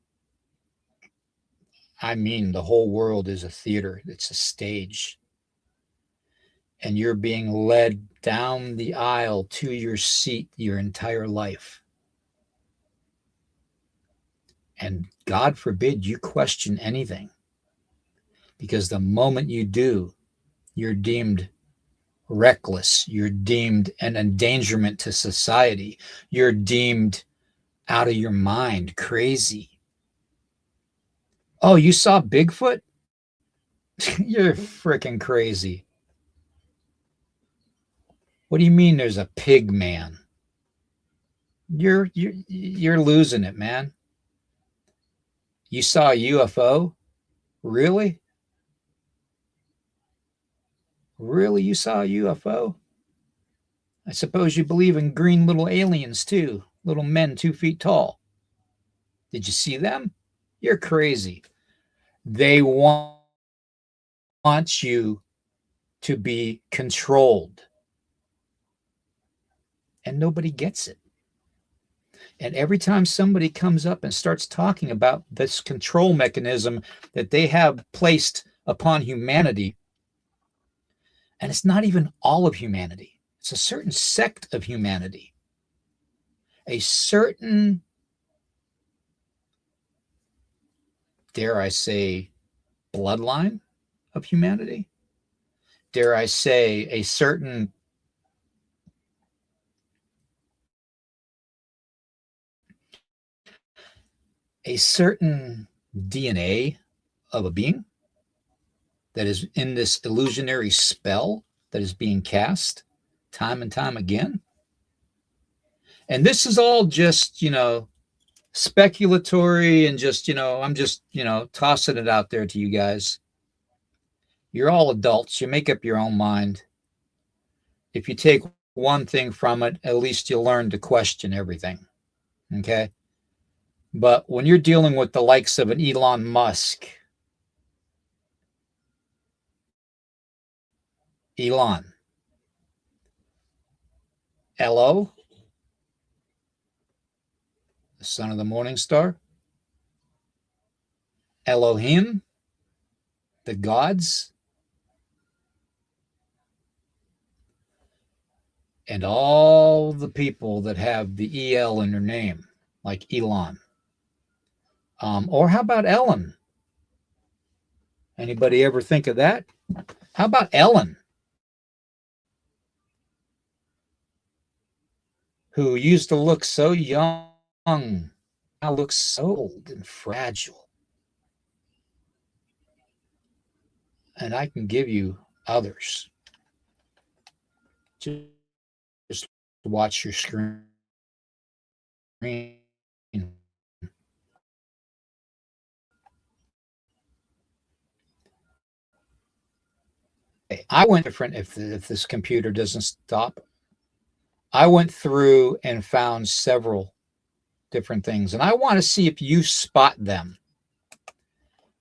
I mean the whole world is a theater. It's a stage. And you're being led down the aisle to your seat your entire life. And God forbid you question anything. Because the moment you do, you're deemed reckless. You're deemed an endangerment to society. You're deemed out of your mind, crazy. Oh, you saw Bigfoot? You're freaking crazy. What do you mean there's a pig man? You're losing it, man. You saw a UFO? Really? Really, you saw a UFO? I suppose you believe in green little aliens too, little men 2 feet tall. Did you see them? You're crazy. They want you to be controlled. And nobody gets it. And every time somebody comes up and starts talking about this control mechanism that they have placed upon humanity, and it's not even all of humanity, it's a certain sect of humanity, a certain, dare I say, bloodline of humanity, dare I say, a certain DNA of a being that is in this illusionary spell that is being cast time and time again. And this is all just, speculatory and just, I'm just, tossing it out there to you guys. You're all adults. You make up your own mind. If you take one thing from it, at least you'll learn to question everything. Okay? But when you're dealing with the likes of an Elon Musk, Elon, Elo, the son of the morning star, Elohim, the gods, and all the people that have the EL in their name, like Elon. Or how about Ellen? Anybody ever think of that? How about Ellen, who used to look so young, now looks so old and fragile? And I can give you others. Just watch your screen. I went different. If this computer doesn't stop, I went through and found several different things, and I want to see if you spot them.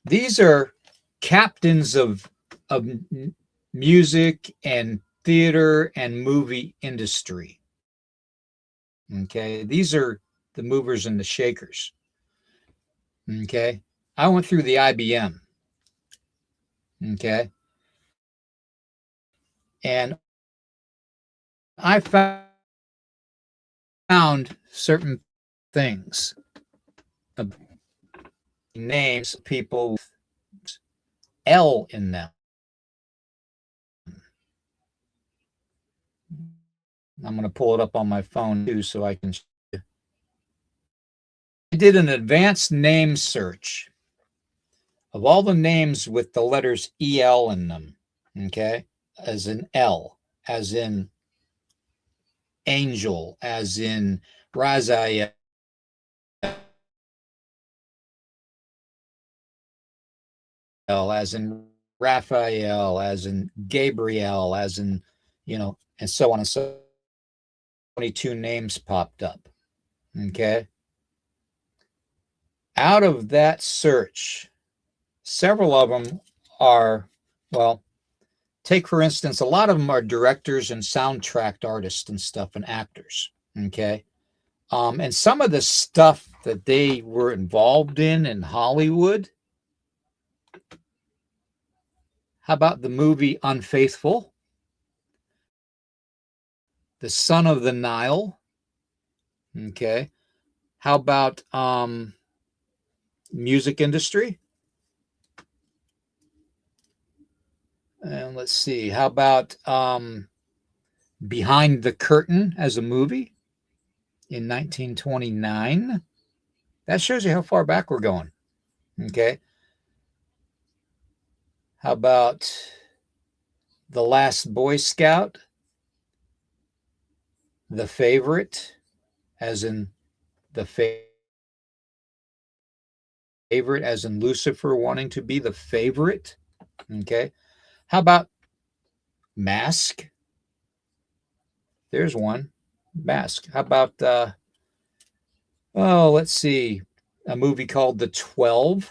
These are captains of music and theater and movie industry. Okay, these are the movers and the shakers. Okay, I went through the IBM. Okay, and I found certain things, names, people with L in them. I'm going to pull it up on my phone too so I can show you. I did an advanced name search of all the names with the letters EL in them, okay? As in L, as in angel, as in Raziel, as in Raphael, as in Gabriel, as in, and so on and so on. 22 names popped up. Okay. Out of that search, several of them are, well, take for instance, a lot of them are directors and soundtrack artists and stuff and actors. Okay. And some of the stuff that they were involved in Hollywood. How about the movie Unfaithful? The Son of the Nile. Okay. How about music industry? And let's see. How about Behind the Curtain as a movie in 1929? That shows you how far back we're going. Okay. How about The Last Boy Scout? The Favorite, as in the favorite, as in Lucifer wanting to be the favorite. Okay. How about Mask? There's one. Mask. How about let's see, a movie called The 12.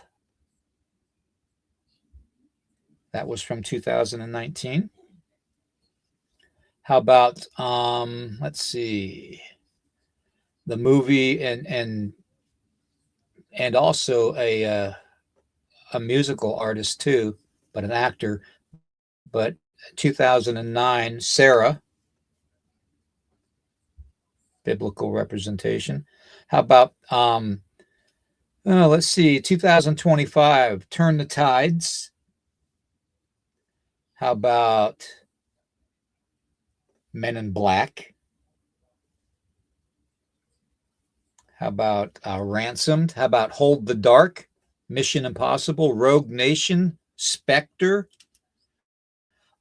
That was from 2019. How about let's see, the movie and also a musical artist too, but an actor, but 2009, Sarah, biblical representation. How about let's see, 2025, Turn the Tides. How about Men in Black? How about Ransomed? How about Hold the Dark? Mission Impossible, Rogue Nation, Spectre.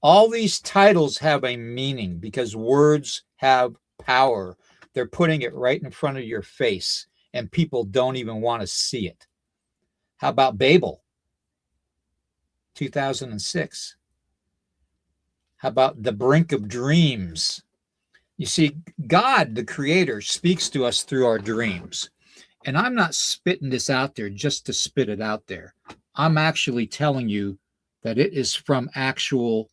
All these titles have a meaning because words have power. They're putting it right in front of your face, and people don't even want to see it. How about Babel? 2006. How about The Brink of Dreams? You see, God, the Creator, speaks to us through our dreams. And I'm not spitting this out there just to spit it out there. I'm actually telling you that it is from actual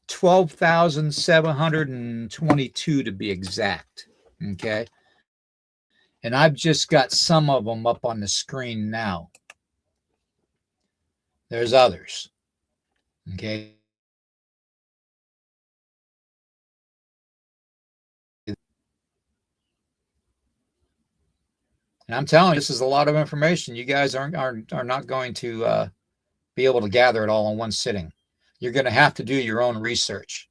12,722 to be exact. Okay. And I've just got some of them up on the screen now. There's others. Okay. And I'm telling you, this is a lot of information. You guys are not going to be able to gather it all in one sitting. You're going to have to do your own research.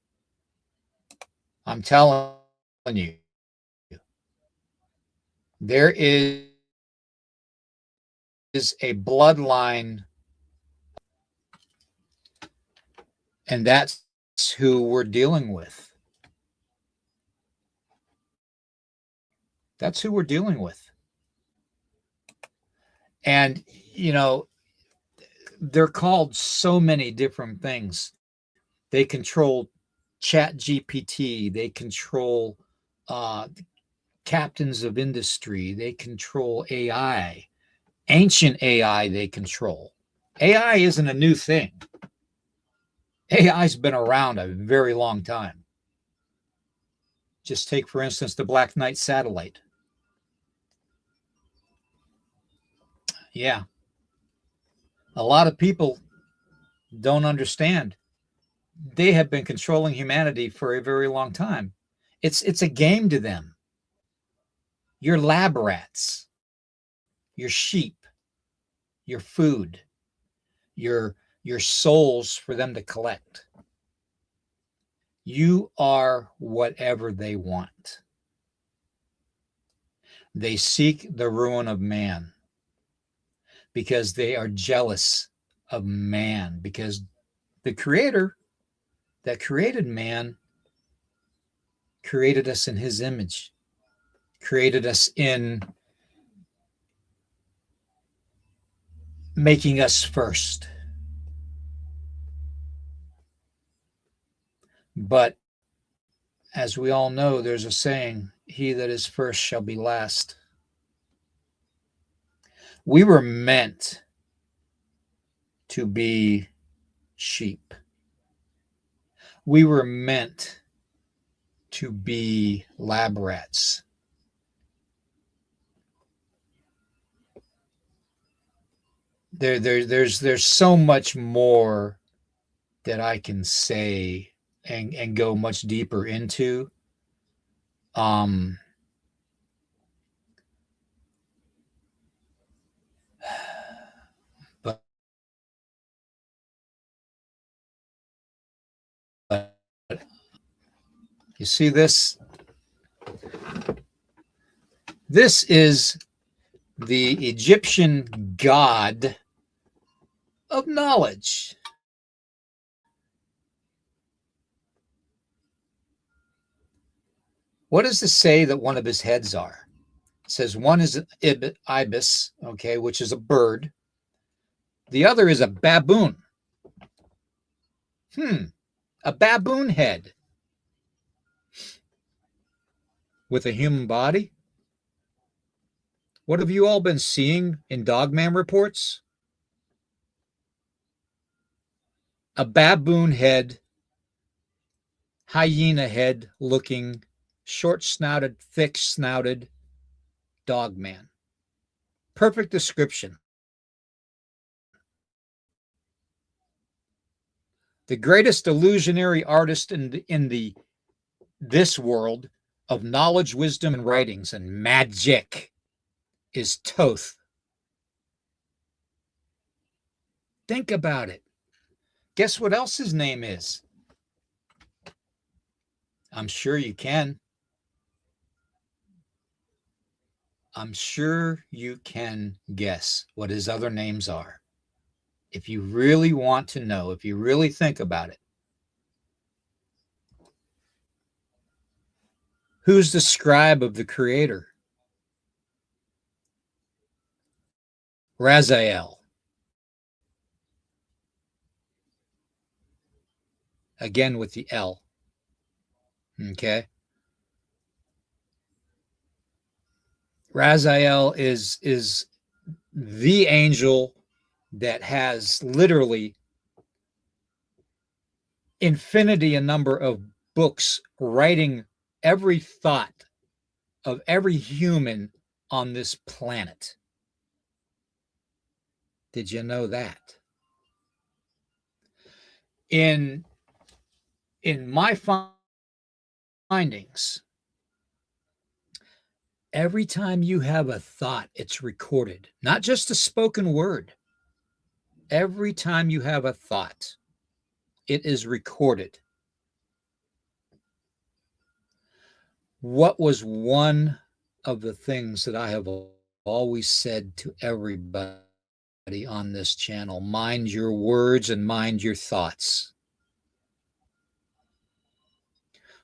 I'm telling you, there is a bloodline, and that's who we're dealing with. That's who we're dealing with. And, you know, they're called so many different things. They control ChatGPT. They control captains of industry. They control AI. Ancient AI they control. AI isn't a new thing. AI's been around a very long time. Just take, for instance, the Black Knight satellite. Yeah. A lot of people don't understand. They have been controlling humanity for a very long time. It's a game to them. Your lab rats, your sheep, your food, your souls for them to collect. You are whatever they want. They seek the ruin of man because they are jealous of man, because the Creator that created man created us in his image, created us in making us first. But as we all know, there's a saying, he that is first shall be last. We were meant to be sheep. We were meant to be lab rats. There's so much more that I can say and go much deeper into. But you see this? This is the Egyptian god of knowledge. What does it say that one of his heads are? It says one is an ibis, okay, which is a bird. The other is a baboon. A baboon head with a human body. What have you all been seeing in Dogman reports? A baboon head, hyena head looking, short-snouted, thick-snouted dogman. Perfect description. The greatest illusionary artist in this world of knowledge, wisdom, and writings and magic is Thoth. Think about it. Guess what else his name is? I'm sure you can. I'm sure you can guess what his other names are. If you really want to know, if you really think about it. Who's the scribe of the Creator? Raziel. Again with the L. Okay. Raziel is the angel that has literally infinity a number of books writing every thought of every human on this planet. Did you know that? In my findings, every time you have a thought, it's recorded, not just a spoken word. Every time you have a thought, it is recorded. What was one of the things that I have always said to everybody on this channel? Mind your words and mind your thoughts.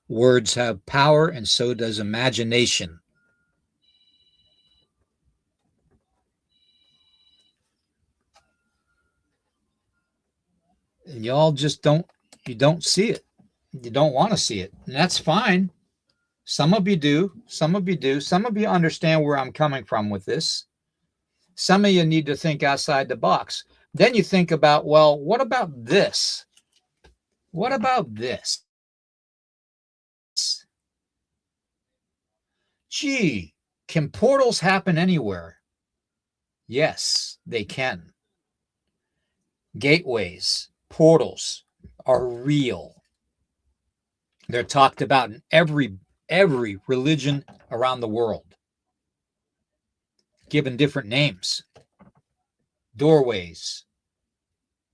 Words have power, and so does imagination. And y'all just don't see it. You don't want to see it. And that's fine. Some of you do. Some of you do. Some of you understand where I'm coming from with this. Some of you need to think outside the box. Then you think about, well, what about this? What about this? Gee, can portals happen anywhere? Yes, they can. Gateways, portals are real. They're talked about in every religion around the world, given different names. Doorways,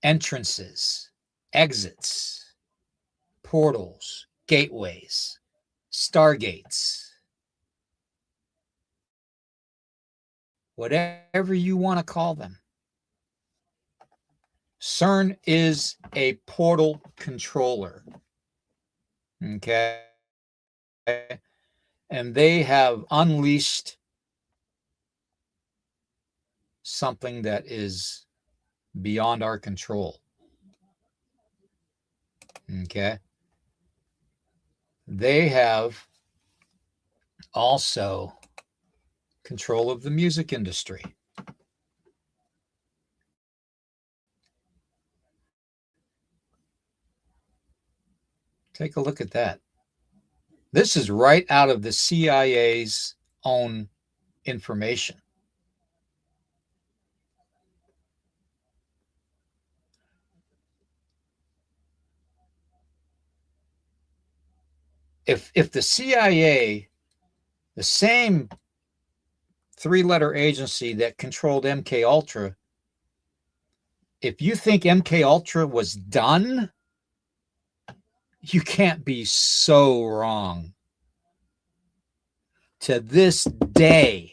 entrances, exits, portals, gateways, stargates. Whatever you want to call them. CERN is a portal controller. Okay. And they have unleashed something that is beyond our control. Okay. They have also control of the music industry. Take a look at that. This is right out of the CIA's own information. If the CIA, the same three-letter agency that controlled MK Ultra, if you think MK Ultra was done, you can't be so wrong. To this day,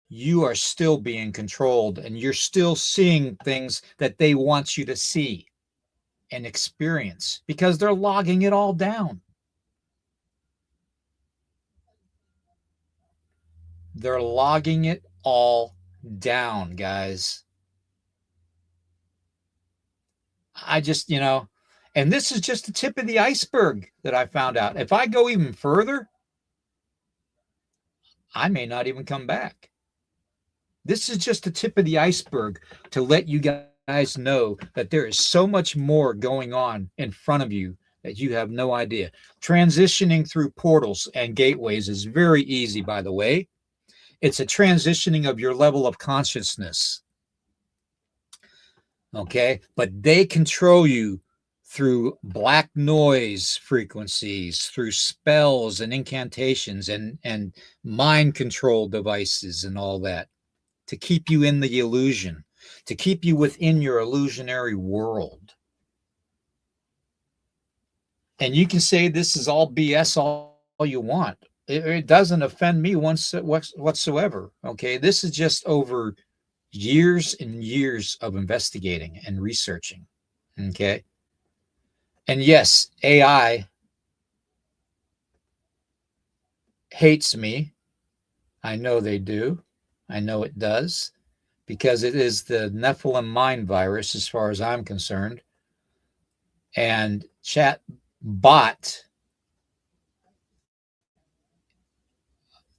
you are still being controlled, and you're still seeing things that they want you to see and experience because they're logging it all down. They're logging it all down, guys. I just, and this is just the tip of the iceberg that I found out. If I go even further, I may not even come back. This is just the tip of the iceberg to let you guys know that there is so much more going on in front of you that you have no idea. Transitioning through portals and gateways is very easy, by the way. It's a transitioning of your level of consciousness. Okay, but they control you through black noise frequencies, through spells and incantations and mind control devices and all that, to keep you in the illusion, to keep you within your illusionary world. And you can say this is all BS all you want. It doesn't offend me whatsoever. Okay, this is just over years and years of investigating and researching. Okay, and yes, AI hates me. I know they do. I know it does, because it is the Nephilim mind virus as far as I'm concerned. And ChatBot,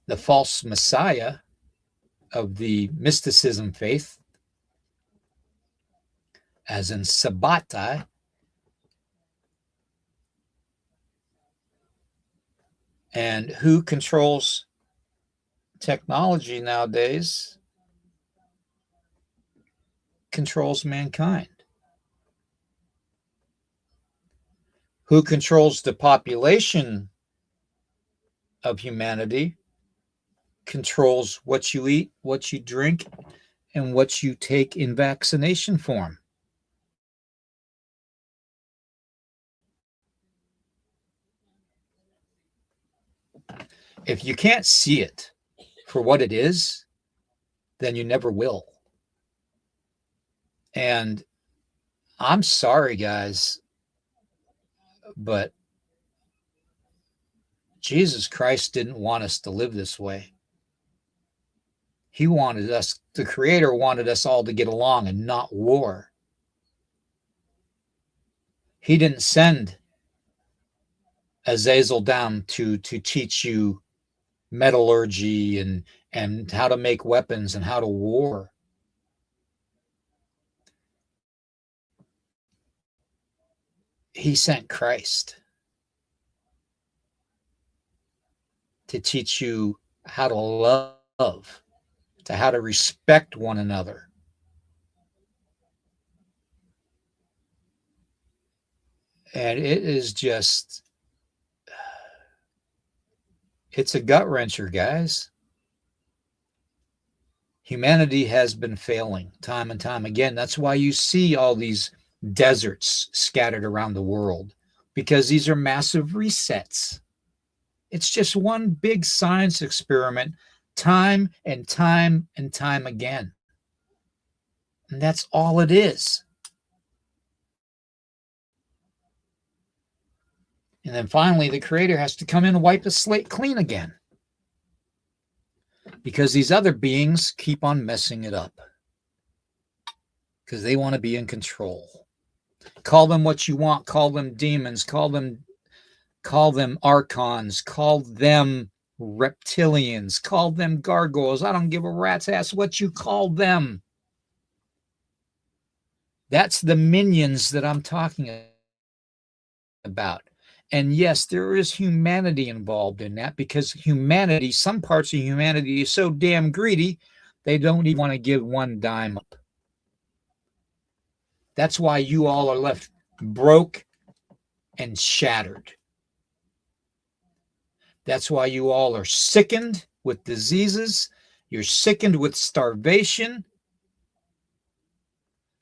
the false messiah of the mysticism faith, as in Sabbatai, and who controls technology nowadays controls mankind. Who controls the population of humanity controls what you eat, what you drink, and what you take in vaccination form. If you can't see it for what it is, then you never will. And I'm sorry, guys, but Jesus Christ didn't want us to live this way. He wanted us, the Creator wanted us all to get along and not war. He didn't send Azazel down to teach you metallurgy and how to make weapons and how to war. He sent Christ to teach you how to love, to how to respect one another. And it is just, it's a gut wrencher, guys. Humanity has been failing time and time again. That's why you see all these deserts scattered around the world, because these are massive resets. It's just one big science experiment, time and time and time again. And that's all it is. And then finally, the Creator has to come in and wipe the slate clean again, because these other beings keep on messing it up, because they want to be in control. Call them what you want. Call them demons. Call them archons. Call them reptilians. Call them gargoyles. I don't give a rat's ass what you call them. That's the minions that I'm talking about. And yes, there is humanity involved in that, because humanity, some parts of humanity is so damn greedy, they don't even want to give one dime up. That's why you all are left broke and shattered. That's why you all are sickened with diseases. You're sickened with starvation.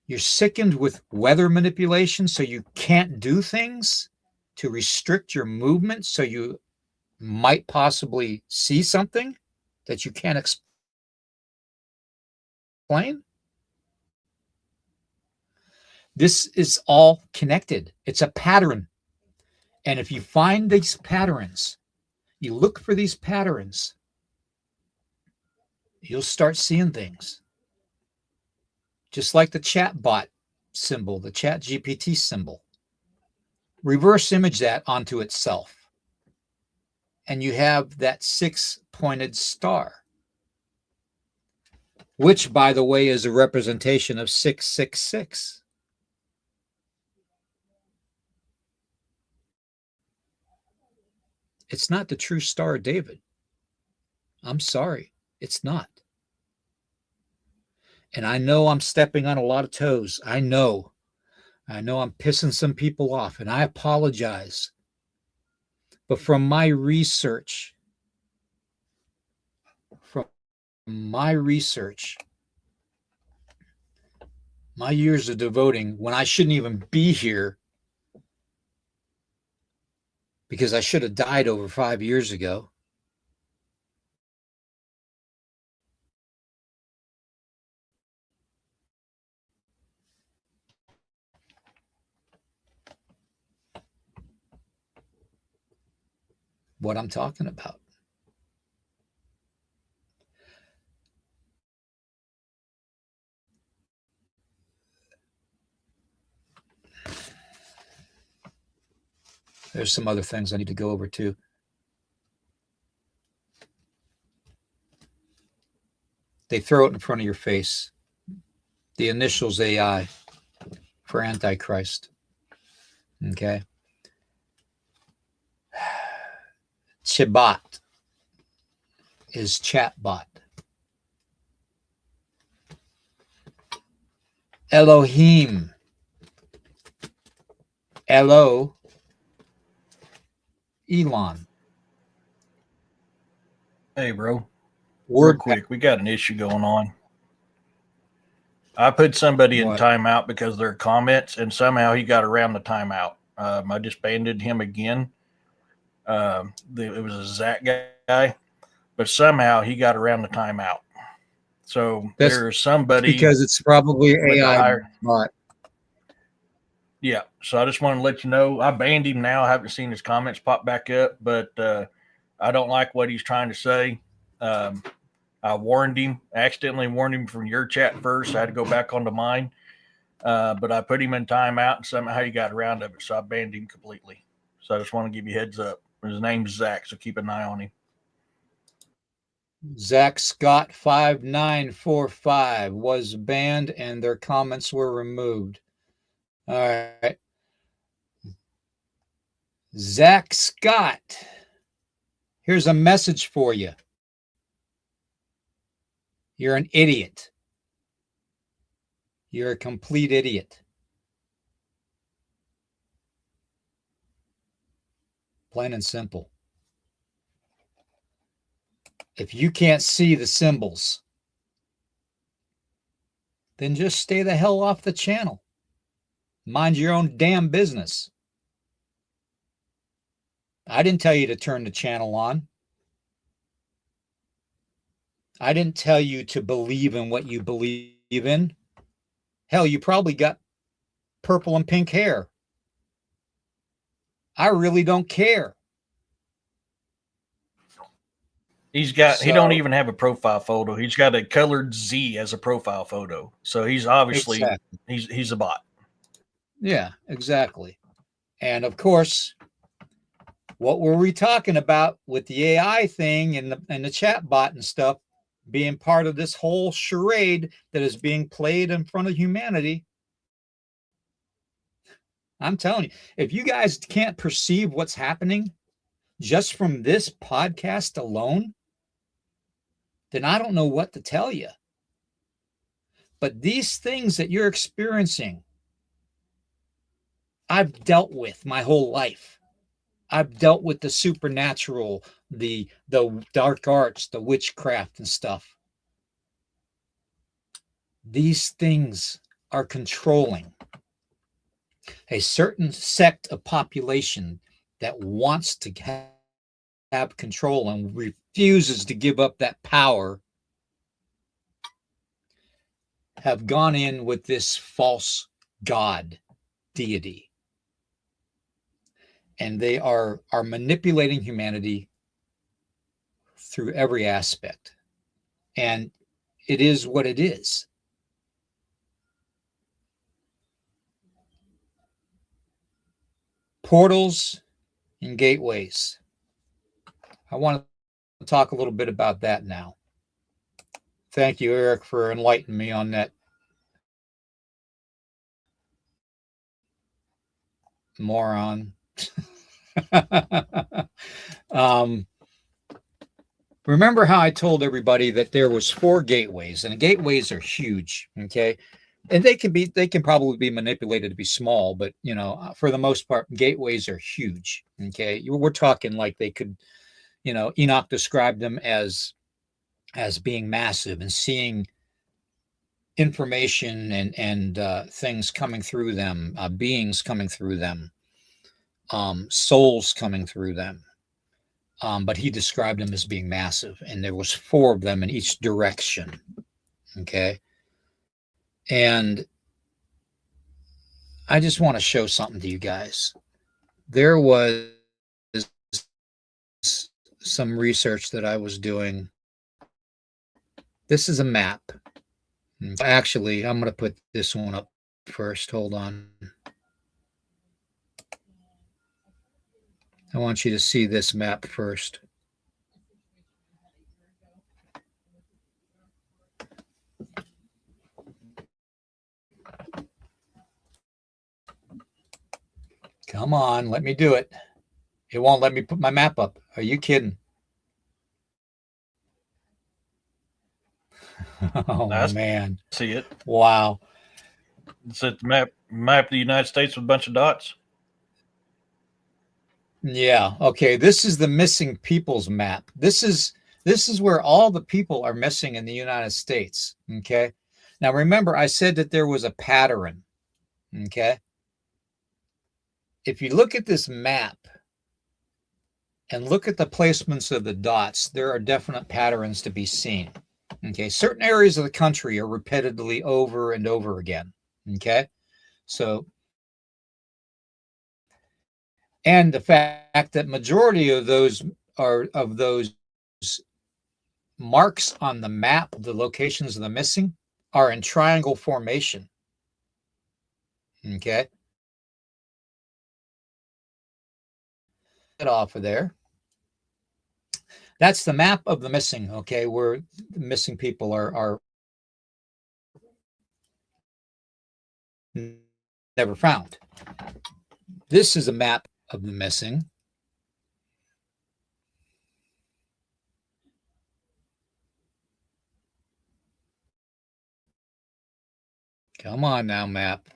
You're sickened with weather manipulation, so you can't do things to restrict your movement, so you might possibly see something that you can't explain? This is all connected. It's a pattern. And if you find these patterns, you look for these patterns, you'll start seeing things. Just like the chat bot symbol, the chat GPT symbol. Reverse image that onto itself. And you have that 6-pointed star, which, by the way, is a representation of 666. It's not the true Star of David. I'm sorry, it's not. And I know I'm stepping on a lot of toes. I know I'm pissing some people off, and I apologize. But from my research, my years of devoting, when I shouldn't even be here, because I should have died over 5 years ago. What I'm talking about. There's some other things I need to go over too. They throw it in front of your face. The initials AI for Antichrist. Okay. Chibat is chatbot. Elohim. Elo. Elon. Hey, bro. Real Word quick, we got an issue going on. I put somebody in What? timeout because of their comments, and somehow he got around the timeout. I disbanded him again. It was a Zach guy, but somehow he got around the timeout. So That's there's somebody because it's probably with a AI higher- bot. Yeah. So I just want to let you know I banned him now. I haven't seen his comments pop back up, but I don't like what he's trying to say. I warned him, accidentally warned him from your chat first. I had to go back onto mine. But I put him in timeout and somehow he got around of it. So I banned him completely. So I just want to give you a heads up. His name's Zach, so keep an eye on him. Zach Scott 5945 was banned and their comments were removed. All right. Zach Scott, here's a message for you. You're an idiot. You're a complete idiot. Plain and simple. If you can't see the symbols, then just stay the hell off the channel. Mind your own damn business. I didn't tell you to turn the channel on. I didn't tell you to believe in what you believe in. Hell, you probably got purple and pink hair. I really don't care. He don't So- even have a profile photo. He's got a colored Z as a profile photo. So he's obviously Exactly. he's a bot. Yeah, exactly. And of course, what were we talking about with the AI thing and the chat bot and stuff being part of this whole charade that is being played in front of humanity? I'm telling you, if you guys can't perceive what's happening just from this podcast alone, then I don't know what to tell you. But these things that you're experiencing, I've dealt with my whole life. I've dealt with the supernatural, the dark arts, the witchcraft and stuff. These things are controlling a certain sect of population that wants to have control and refuses to give up that power have gone in with this false god deity, and they are manipulating humanity through every aspect. And it is what it is. Portals and gateways. I want to talk a little bit about that now. Thank you, Eric, for enlightening me on that. Moron. Remember how I told everybody that there was 4 gateways, and gateways are huge, okay? And they can probably be manipulated to be small, but you know, for the most part, gateways are huge, okay? We're talking like they could, you know, Enoch described them as being massive and seeing information and things coming through them, beings coming through them, souls coming through them. But he described them as being massive, and there was 4 of them in each direction. Okay. And I just want to show something to you guys. There was some research that I was doing. This is a map. Actually, I'm going to put this one up first. Hold on. I want you to see this map first. Come on, let me do it. It won't let me put my map up. Are you kidding? Oh, man. See it. Wow. It's a map of the United States with a bunch of dots. Yeah. Okay. This is the missing people's map. This is where all the people are missing in the United States. Okay. Now remember, I said that there was a pattern. Okay. If you look at this map and look at the placements of the dots, there are definite patterns to be seen. Okay. Certain areas of the country are repeatedly over and over again. Okay. So, and the fact that majority of those marks on the map, the locations of the missing, are in triangle formation. Okay. Get off of there. That's the map of the missing, okay, where the missing people are never found. This is a map of the missing. Come on now, map.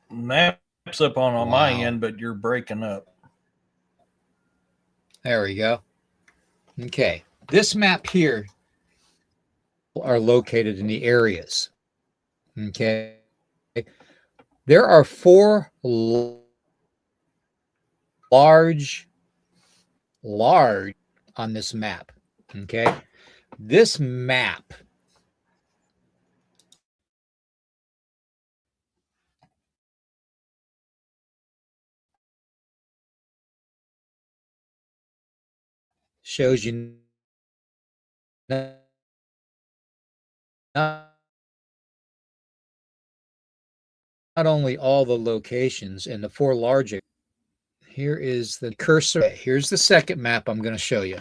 Map's up on my end, but you're breaking up. There we go. Okay. This map here are located in the areas. Okay. There are 4 large on this map. Okay. This map shows you not only all the locations and the 4 larger. Here is the cursor. Here's the second map I'm going to show you.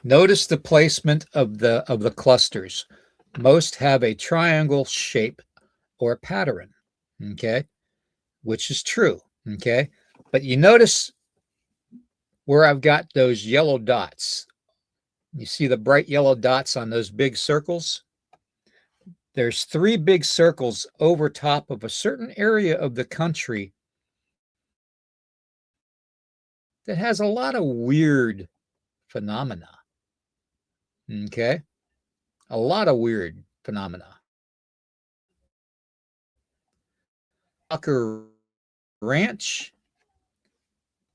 Notice the placement of the clusters. Most have a triangle shape or pattern, okay, which is true, okay. But you notice where I've got those yellow dots. You see the bright yellow dots on those big circles? There's 3 big circles over top of a certain area of the country that has a lot of weird phenomena. Okay? A lot of weird phenomena. Tucker Ranch,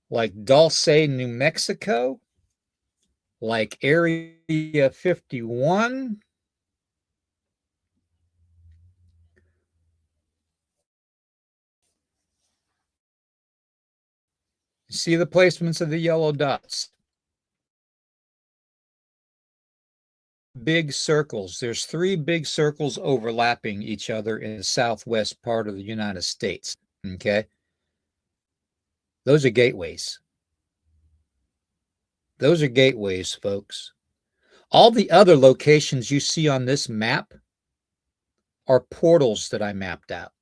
like Dulce, New Mexico, like Area 51. See the placements of the yellow dots. Big circles. There's 3 big circles overlapping each other in the southwest part of the United States. Okay. Those are gateways. Those are gateways, folks. All the other locations you see on this map are portals that I mapped out.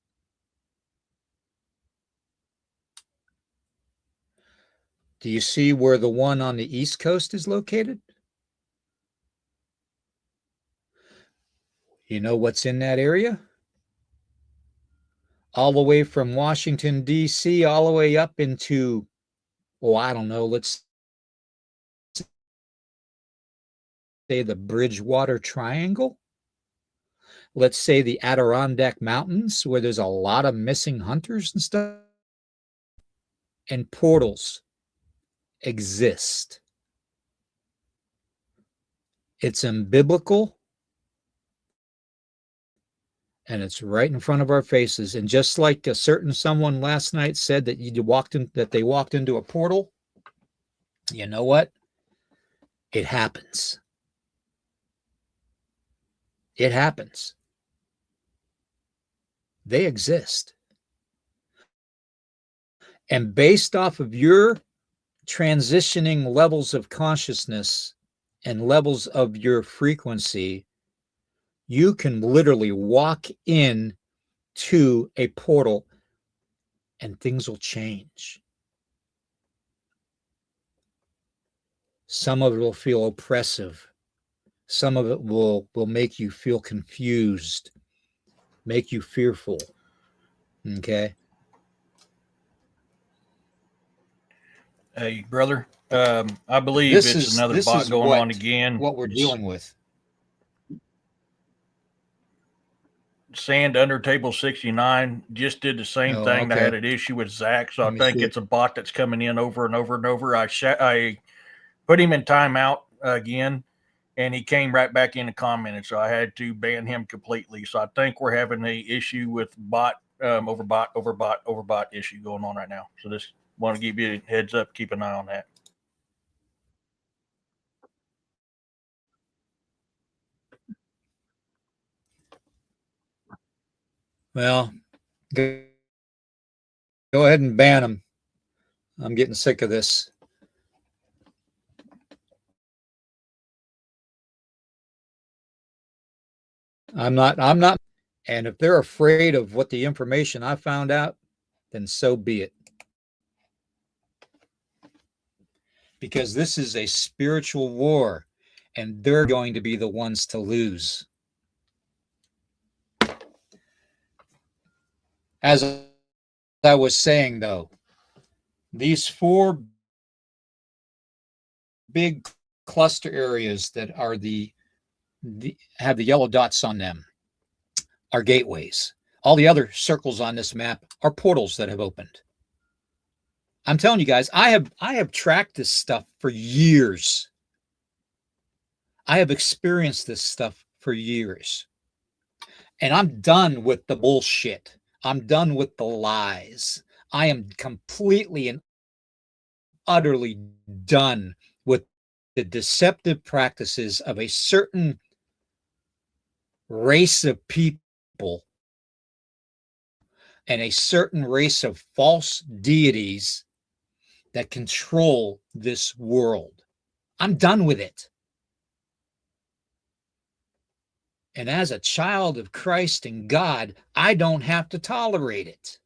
Do you see where the one on the East Coast is located? You know what's in that area? All the way from Washington, D.C., all the way up into, oh, I don't know, let's say the Bridgewater Triangle. Let's say the Adirondack Mountains, where there's a lot of missing hunters and stuff. And portals exist. It's unbiblical. And it's right in front of our faces. And just like a certain someone last night said that they walked into a portal, you know what? It happens. It happens. They exist. And based off of your transitioning levels of consciousness and levels of your frequency, you can literally walk in to a portal and things will change. Some of it will feel oppressive. Some of it will make you feel confused, make you fearful. Okay? Hey, brother, I believe it's another bot going on again. What we're dealing with. Sand Under Table 69 just did the same thing. Okay. I had an issue with Zach, so I think it's a bot that's coming in over and over and over. I put him in timeout again, and he came right back in and commented, so I had to ban him completely. So I think we're having an issue with bot over bot issue going on right now. So just want to give you a heads up, keep an eye on that. Well, go ahead and ban them. I'm getting sick of this. I'm not. And if they're afraid of what the information I found out, then so be it. Because this is a spiritual war, and they're going to be the ones to lose. As I was saying, though, these 4 big cluster areas that are have the yellow dots on them are gateways. All the other circles on this map are portals that have opened. I'm telling you guys, I have tracked this stuff for years. I have experienced this stuff for years. And I'm done with the bullshit. I'm done with the lies. I am completely and utterly done with the deceptive practices of a certain race of people and a certain race of false deities that control this world. I'm done with it. And as a child of Christ and God, I don't have to tolerate it.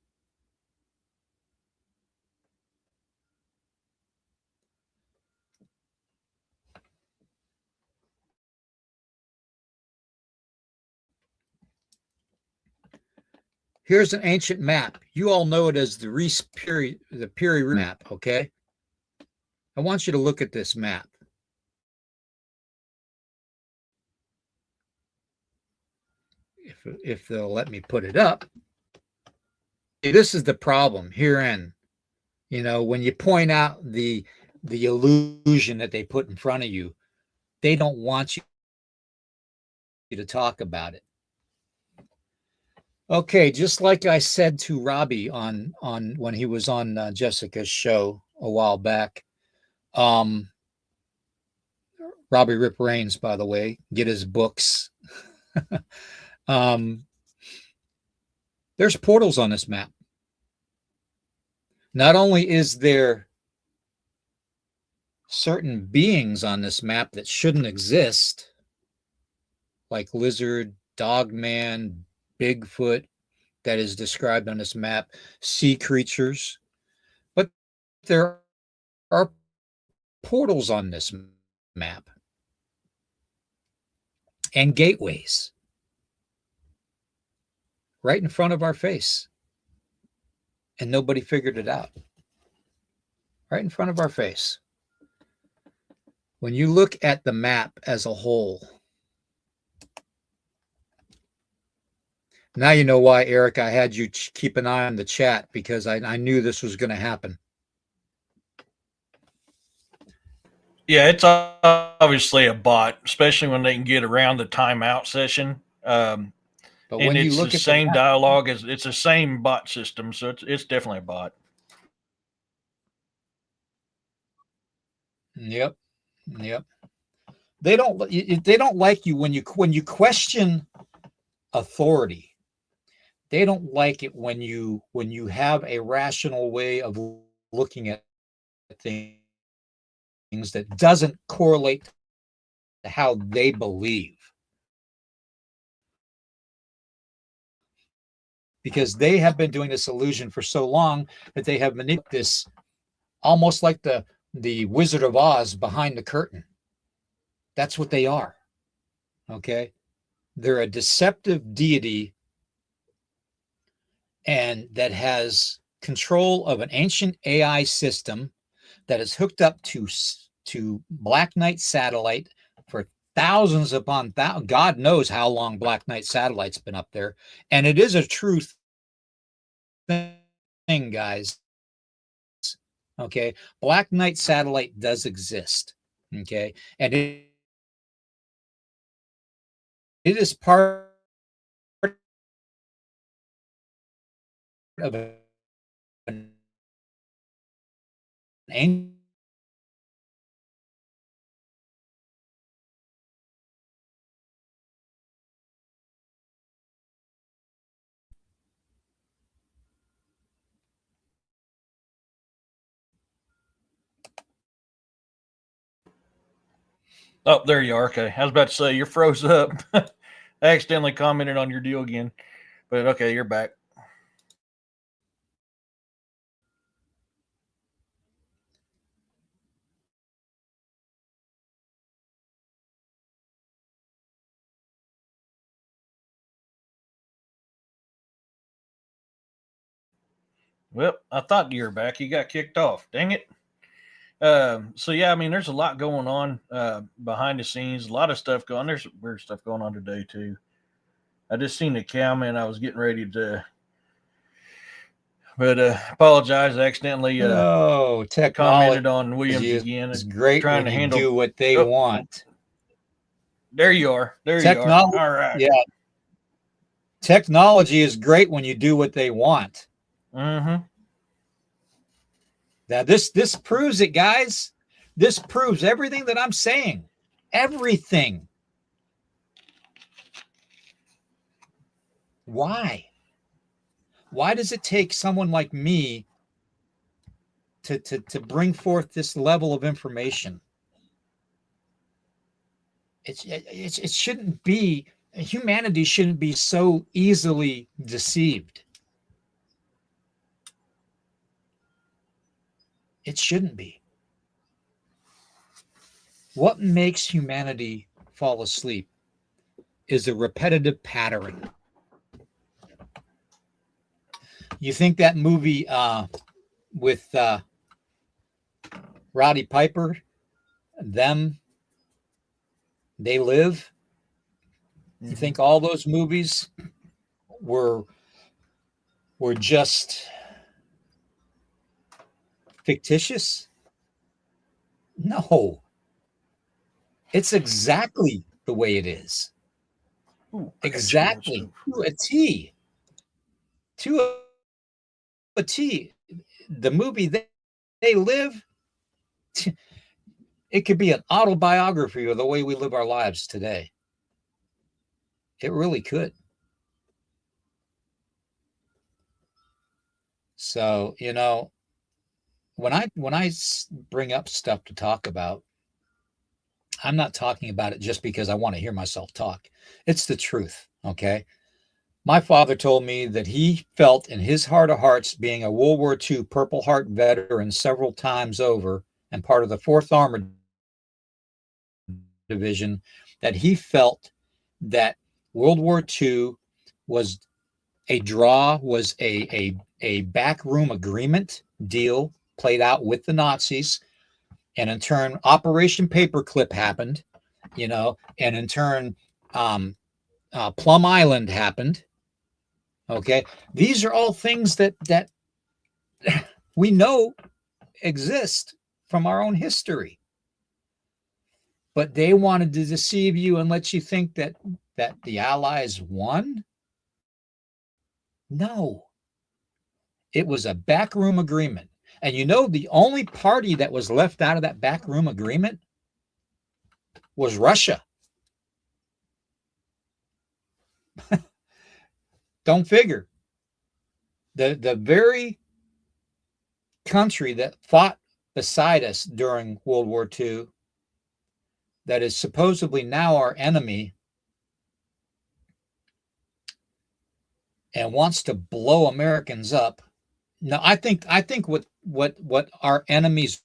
Here's an ancient map. You all know it as the Piri map, okay? I want you to look at this map. If they'll let me put it up. this is the problem herein. You know, when you point out the illusion that they put in front of you, they don't want you to talk about it. Okay, just like I said to Robbie on when he was on Jessica's show a while back. Robbie Rip Raines, by the way, get his books. There's portals on this map. Not only is there certain beings on this map that shouldn't exist, like lizard, dogman, Bigfoot, that is described on this map, sea creatures, but there are portals on this map and gateways right in front of our face, and nobody figured it out. Right in front of our face. When you look at the map as a whole, now you know why, Eric, I had you keep an eye on the chat, because I knew this was going to happen. Yeah, it's obviously a bot, especially when they can get around the timeout session. But and when you it's look the at same the map, dialogue, as it's the same bot system, so it's definitely a bot. Yep. They don't like you when you question authority. They don't like it when you have a rational way of looking at things that doesn't correlate to how they believe. Because they have been doing this illusion for so long that they have manipulated this almost like the Wizard of Oz behind the curtain. That's what they are. Okay? They're a deceptive deity, and that has control of an ancient AI system that is hooked up to Black Knight satellite for thousands upon thousands. God knows how long Black Knight satellite's been up there. And it is a truth thing, guys. Okay. Black Knight satellite does exist. Okay. And it is part of an ancient Oh, there you are. Okay. I was about to say you're froze up. I accidentally commented on your deal again. But okay, you're back. Well, I thought you were back. You got kicked off. Dang it. So yeah, I mean, there's a lot going on behind the scenes. A lot of stuff going. There's weird stuff going on today too. I just seen the comment. I was getting ready to, but apologize. I accidentally technology commented on Williams again. It's great trying when to you handle do what they want. There you are. There Technology, you are. All right. Yeah. Technology is great when you do what they want. Mm-hmm. Now this proves it, guys. This proves everything that I'm saying. Everything. Why? Why does it take someone like me to bring forth this level of information? It shouldn't be. Humanity shouldn't be so easily deceived. It shouldn't be. What makes humanity fall asleep is a repetitive pattern. You think that movie with Roddy Piper, Them, They Live? You think all those movies were were just fictitious? No, it's exactly the way it is. Exactly to a T. To a T. The movie They Live, it could be an autobiography of the way we live our lives today. It really could. So, you know, when I bring up stuff to talk about, I'm not talking about it just because I want to hear myself talk. It's the truth, okay? My father told me that he felt in his heart of hearts, being a World War II Purple Heart veteran several times over and part of the 4th Armored Division, that he felt that World War II was a draw, was a backroom agreement deal played out with the Nazis. And in turn, Operation Paperclip happened, you know, and in turn, Plum Island happened. Okay, these are all things that we know exist from our own history, but they wanted to deceive you and let you think that the Allies won. No, it was a backroom agreement, and you know the only party that was left out of that backroom agreement was Russia. Don't figure. The very country that fought beside us during World War II, that is supposedly now our enemy and wants to blow Americans up. Now, I think what our enemies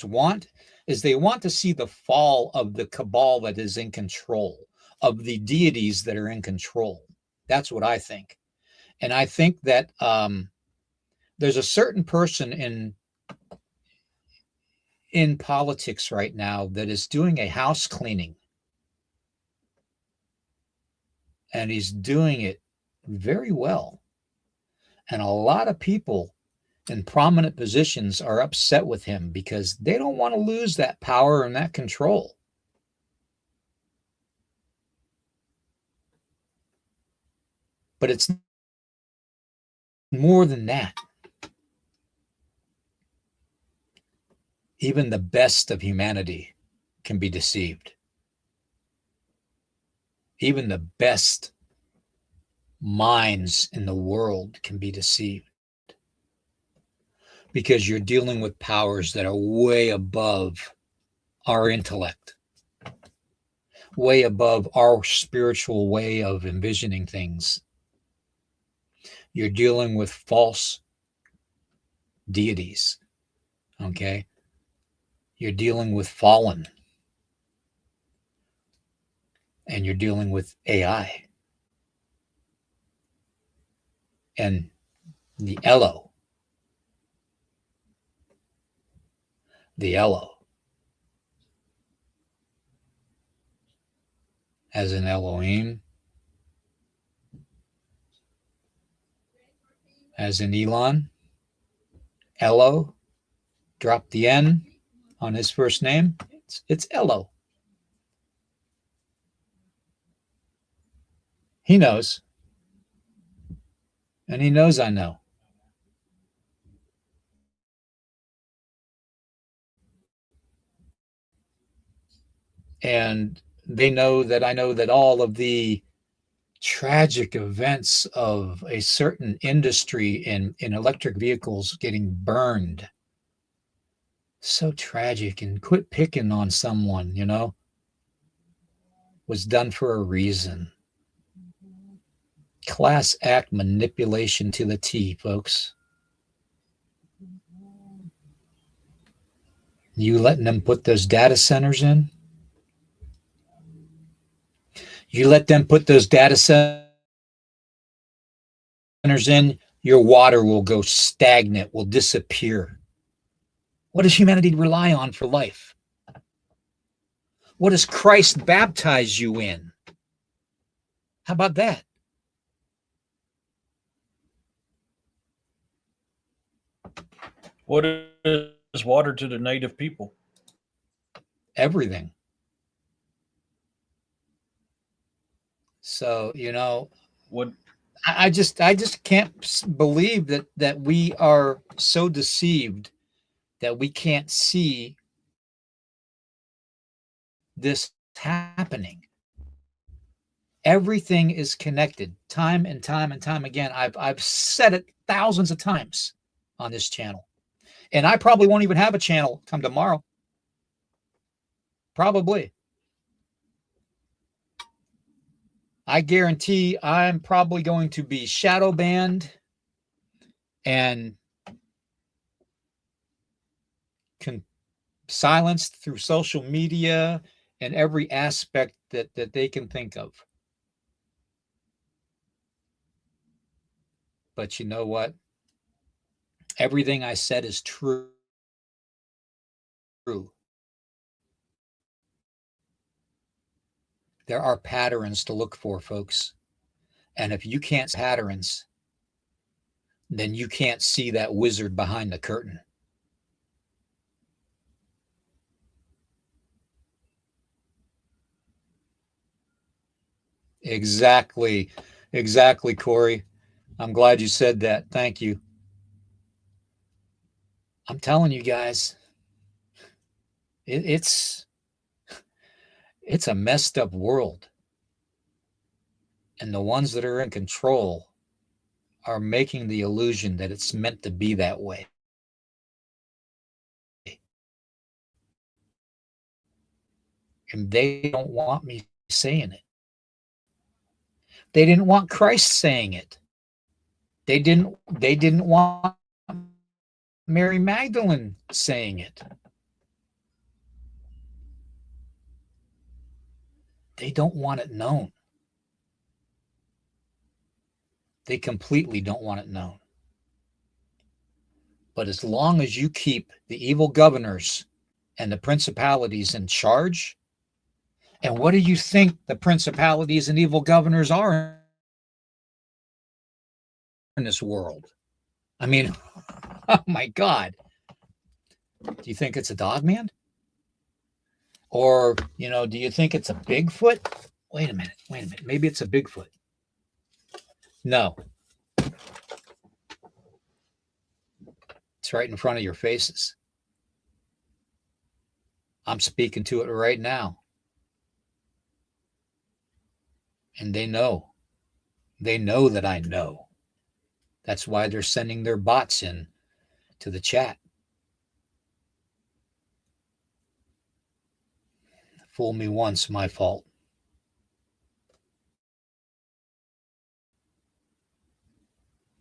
want is they want to see the fall of the cabal that is in control, of the deities that are in control. That's what I think. And I think that there's a certain person in politics right now that is doing a house cleaning. And he's doing it very well. And a lot of people in prominent positions are upset with him because they don't want to lose that power and that control. But it's more than that. Even the best of humanity can be deceived. Even the best minds in the world can be deceived, because you're dealing with powers that are way above our intellect, way above our spiritual way of envisioning things. You're dealing with false deities, okay? You're dealing with fallen, and you're dealing with AI and the Elo. The Elo, as in Elohim, as in Elon. Elo, drop the N on his first name. It's Elo. He knows. And he knows I know. And they know that I know that all of the tragic events of a certain industry in electric vehicles getting burned, so tragic, and quit picking on someone, you know, was done for a reason. Class act manipulation to the T, folks. You letting them put those data centers in? You let them put those data centers in, your water will go stagnant, will disappear. What does humanity rely on for life? What does Christ baptize you in? How about that? What is water to the native people? Everything. So, What I just can't believe that we are so deceived that we can't see this happening. Everything is connected, time and time and time again. I've said it thousands of times on this channel, and I probably won't even have a channel come tomorrow. Probably. I guarantee I'm probably going to be shadow banned and silenced through social media and every aspect that they can think of. But you know what? Everything I said is true. There are patterns to look for, folks. And if you can't see patterns, then you can't see that wizard behind the curtain. Exactly, Corey. I'm glad you said that. Thank you. I'm telling you guys, it's a messed up world. And the ones that are in control are making the illusion that it's meant to be that way. And they don't want me saying it. They didn't want Christ saying it. They didn't want Mary Magdalene saying it. They don't want it known. They completely don't want it known. But as long as you keep the evil governors and the principalities in charge, and what do you think the principalities and evil governors are in this world? I mean, oh my God. Do you think it's a dog man? Or, do you think it's a Bigfoot? Wait a minute. Maybe it's a Bigfoot. No. It's right in front of your faces. I'm speaking to it right now. And they know. They know that I know. That's why they're sending their bots in to the chat. Fool me once, my fault.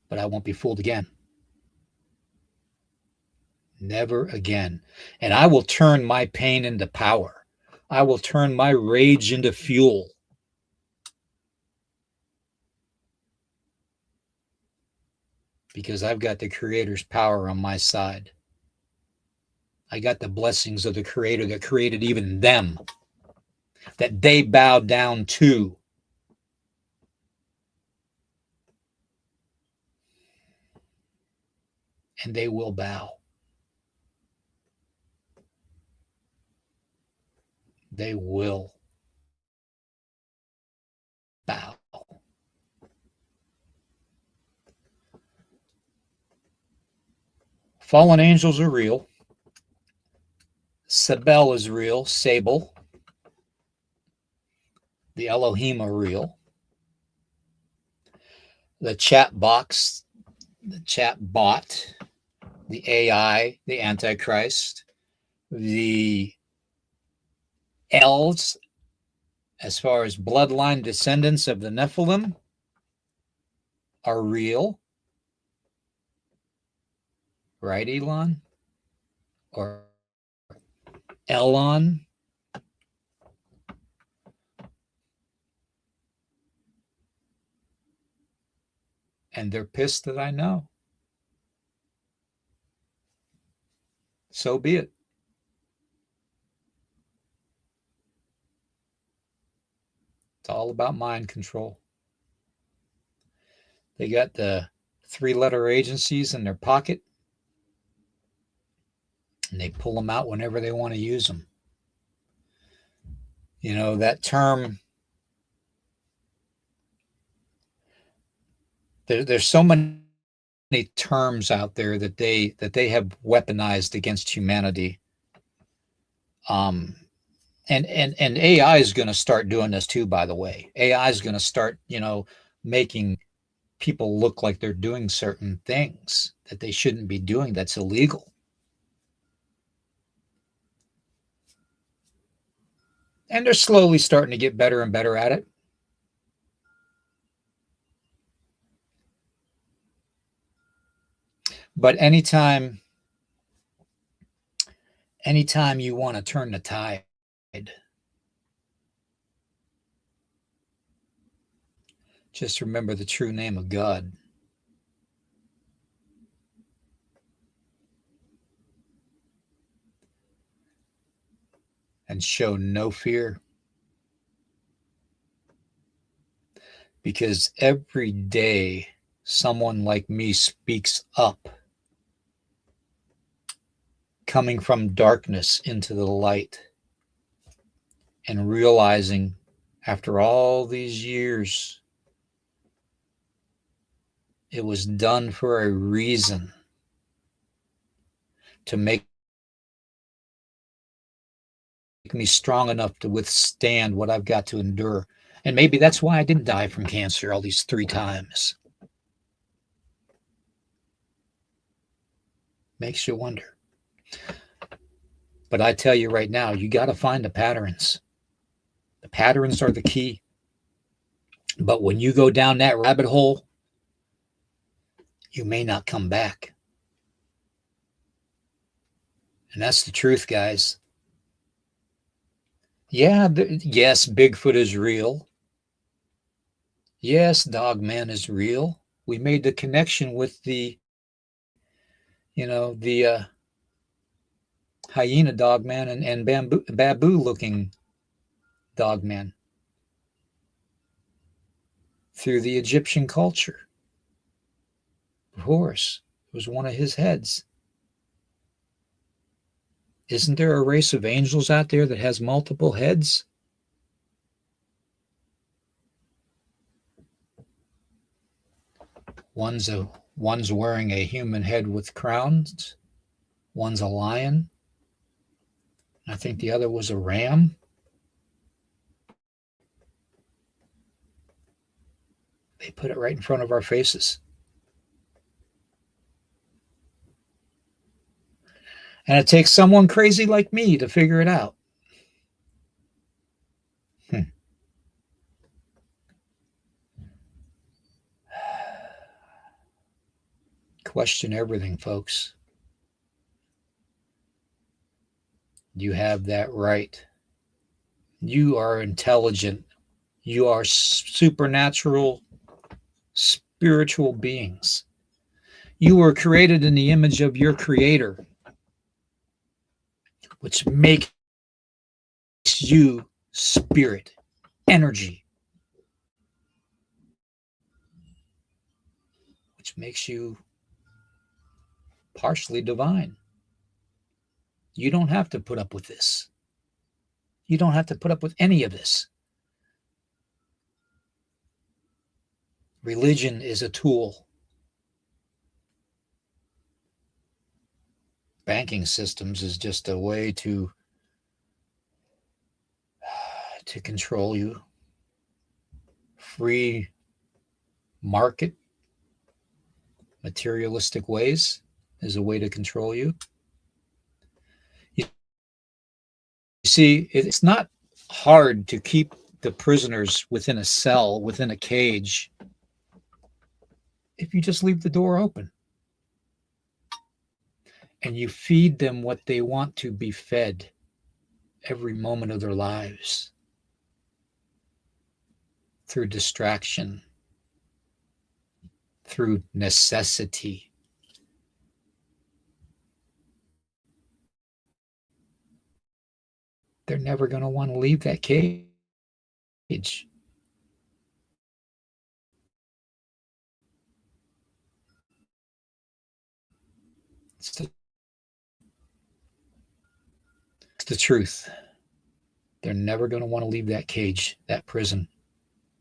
But I won't be fooled again. Never again. And I will turn my pain into power. I will turn my rage into fuel. Because I've got the Creator's power on my side. I got the blessings of the Creator that created even them, that they bowed down to. And they will bow. They will bow. Fallen angels are real. Sabel is real. Sable. The Elohim are real. The chat box, the chat bot, the AI, the Antichrist, the elves, as far as bloodline descendants of the Nephilim, are real. Right, Elon? Or Elon? And they're pissed that I know. So be it. It's all about mind control. They got the 3-letter agencies in their pocket. and they pull them out whenever they want to use them. You know, that term, there's so many terms out there that they have weaponized against humanity. And AI is going to start doing this too, by the way. AI is going to start, you know, making people look like they're doing certain things that they shouldn't be doing. That's illegal. And they're slowly starting to get better and better at it. But anytime you want to turn the tide, just remember the true name of God. And show no fear. Because every day someone like me speaks up, coming from darkness into the light, and realizing after all these years, it was done for a reason, to make me strong enough to withstand what I've got to endure. And maybe that's why I didn't die from cancer all these 3 times. Makes you wonder. But I tell you right now, you got to find the patterns. The patterns are the key. But when you go down that rabbit hole, you may not come back. And that's the truth, guys. Yeah, yes, Bigfoot is real. Yes, Dogman is real. We made the connection with the, you know, the hyena Dogman and babu-looking Dogman through the Egyptian culture. Of course, it was one of his heads. Isn't there a race of angels out there that has multiple heads? One's wearing a human head with crowns. One's a lion. I think the other was a ram. They put it right in front of our faces. And it takes someone crazy like me to figure it out. Question everything, folks. You have that right. You are intelligent. You are supernatural, spiritual beings. You were created in the image of your Creator, which makes you spirit, energy, which makes you partially divine. You don't have to put up with this. You don't have to put up with any of this. Religion is a tool. Banking systems is just a way to control you. Free market, materialistic ways is a way to control you. You see, it's not hard to keep the prisoners within a cell, within a cage, if you just leave the door open and you feed them what they want to be fed every moment of their lives through distraction, through necessity. They're never going to want to leave that cage. the truth. They're never going to want to leave that cage, that prison.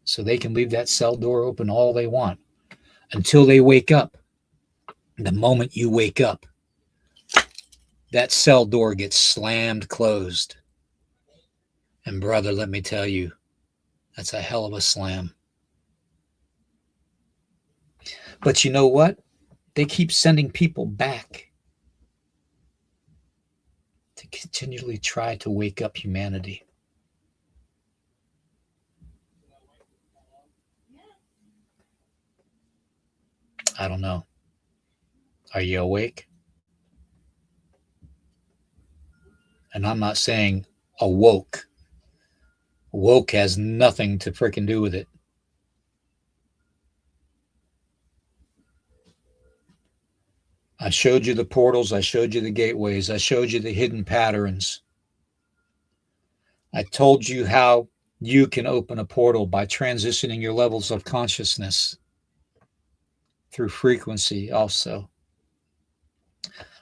So they can leave that cell door open all they want until they wake up. The moment you wake up, that cell door gets slammed closed. And brother, let me tell you, that's a hell of a slam. But you know what? They keep sending people back to continually try to wake up humanity. I don't know. Are you awake? And I'm not saying awoke. Woke has nothing to freaking do with it. I showed you the portals. I showed you the gateways. I showed you the hidden patterns. I told you how you can open a portal by transitioning your levels of consciousness through frequency also.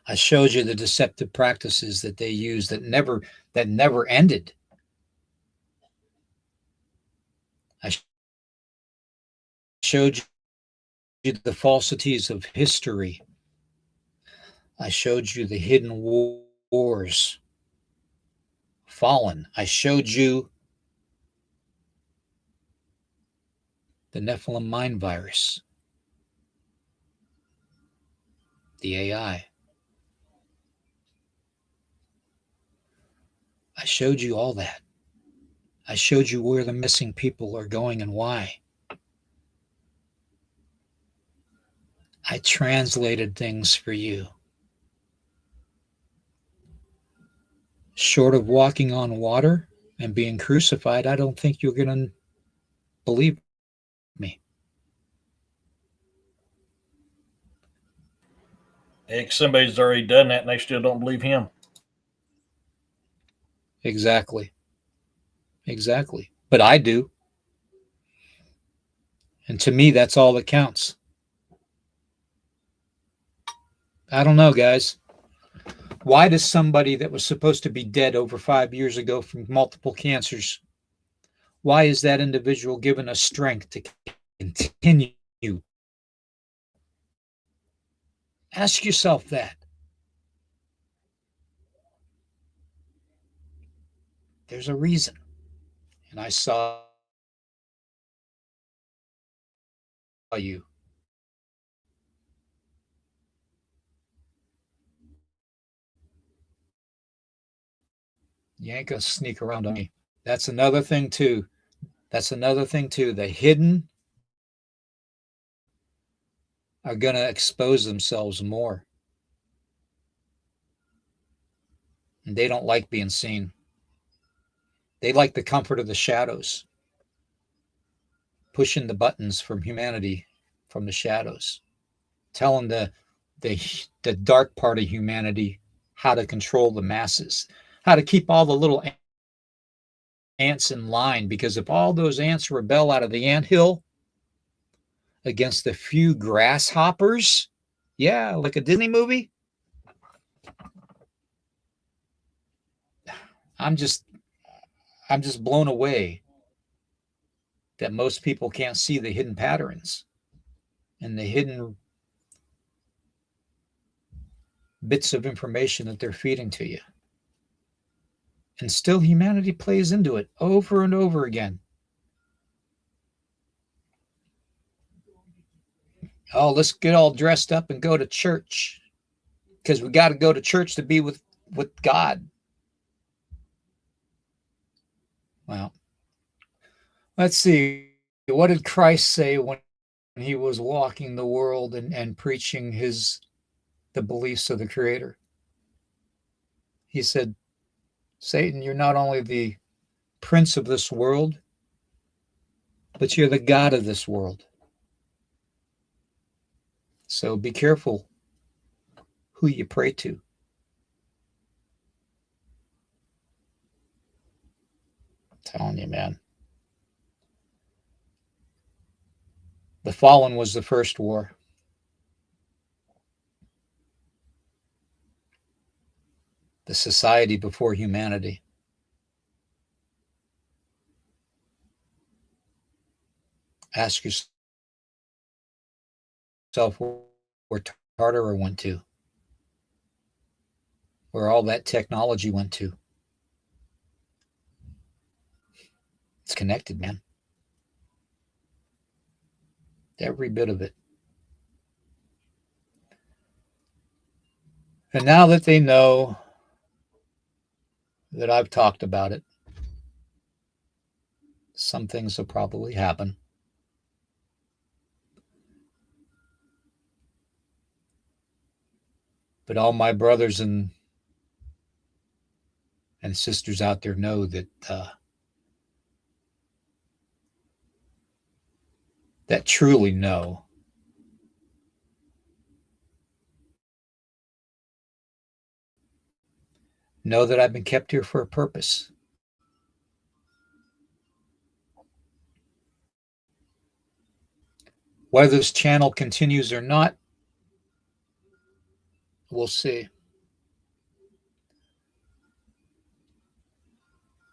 I showed you the deceptive practices that they use that never ended. I showed you the falsities of history. I showed you the hidden wars. Fallen. I showed you the Nephilim mind virus. The AI. I showed you all that. I showed you where the missing people are going and why. I translated things for you. Short of walking on water and being crucified, I don't think you're going to believe me. Heck, somebody's already done that and they still don't believe him. Exactly. Exactly. But I do. And to me, that's all that counts. I don't know, guys. Why does somebody that was supposed to be dead over 5 years ago from multiple cancers, why is that individual given a strength to continue? Ask yourself that. There's a reason. And I saw you. You ain't gonna sneak around on me. That's another thing too. The hidden are gonna expose themselves more. And they don't like being seen. They like the comfort of the shadows. Pushing the buttons from humanity, from the shadows. Telling the dark part of humanity how to control the masses. How to keep all the little ants in line, because if all those ants rebel out of the anthill against the few grasshoppers, yeah, like a Disney movie, I'm just blown away that most people can't see the hidden patterns and the hidden bits of information that they're feeding to you. And still humanity plays into it over and over again. Oh, let's get all dressed up and go to church because we got to go to church to be with God. Well, let's see. What did Christ say when he was walking the world and preaching the beliefs of the Creator? He said, Satan, you're not only the prince of this world, but you're the God of this world. So be careful who you pray to. I'm telling you, man. The fallen was the first war. The the society before humanity. Ask yourself where Tartara went to, where all that technology went to. It's connected, man. Every bit of it. And now that they know that I've talked about it, some things will probably happen. But all my brothers and sisters out there know that that truly know that I've been kept here for a purpose. Whether this channel continues or not, we'll see.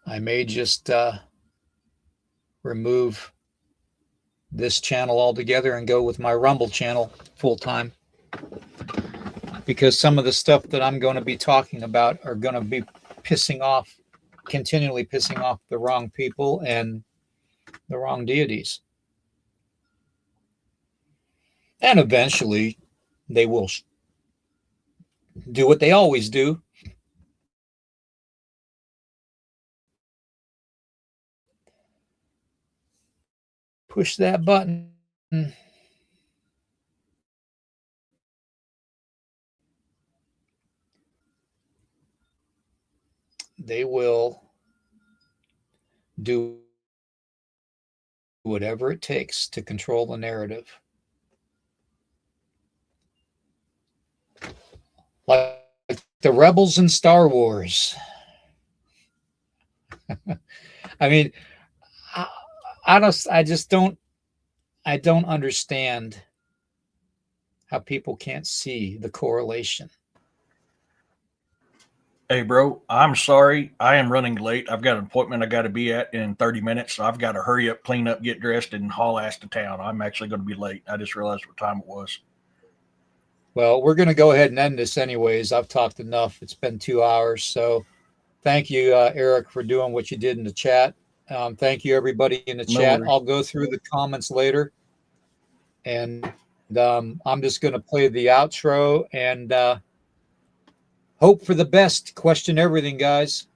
I may just remove this channel altogether and go with my Rumble channel full time, because some of the stuff that I'm going to be talking about are going to be continually pissing off the wrong people and the wrong deities. And eventually they will do what they always do. Push that button. They will do whatever it takes to control the narrative. Like the rebels in Star Wars. I mean, I don't understand how people can't see the correlation. Hey, bro, I'm sorry. I am running late. I've got an appointment I got to be at in 30 minutes. So I've got to hurry up, clean up, get dressed, and haul ass to town. I'm actually going to be late. I just realized what time it was. Well, we're going to go ahead and end this anyways. I've talked enough. It's been 2 hours. So thank you, Eric, for doing what you did in the chat. Thank you, everybody in the chat. I'll go through the comments later. And I'm just going to play the outro and hope for the best. Question everything, guys.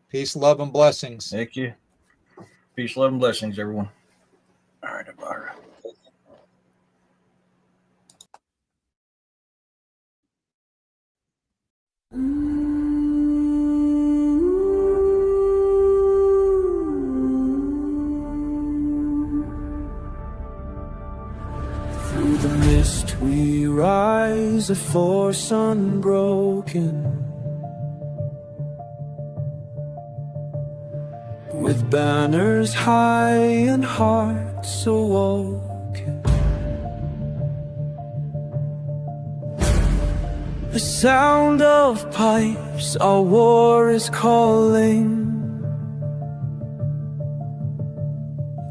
Peace, love, and blessings. Thank you. Peace, love, and blessings, everyone. All right, Abara. Through the mist we rise, a force unbroken, with banners high and hearts awoken. The sound of pipes, our war is calling.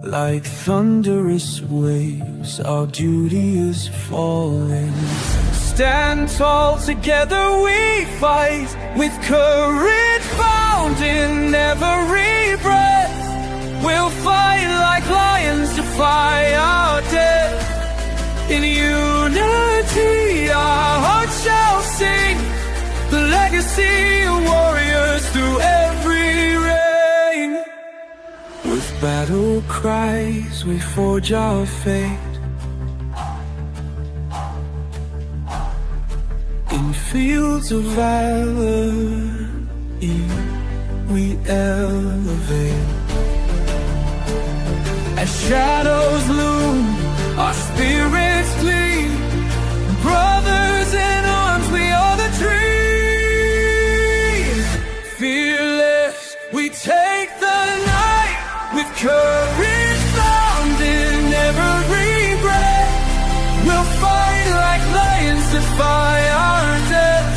Like thunderous waves, our duty is falling. Stand tall, together we fight, with courage found in every breath. We'll fight like lions, defy our death. In unity our hearts shall sing the legacy of warriors through every reign. With battle cries we forge our fate, in fields of valor we elevate. As shadows loom, our spirits gleam. Brothers in arms, we are the dream. Fearless, we take the night, with courage found in every breath. We'll fight like lions, defy our death.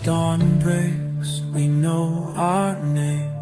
dawn breaks, we know our name.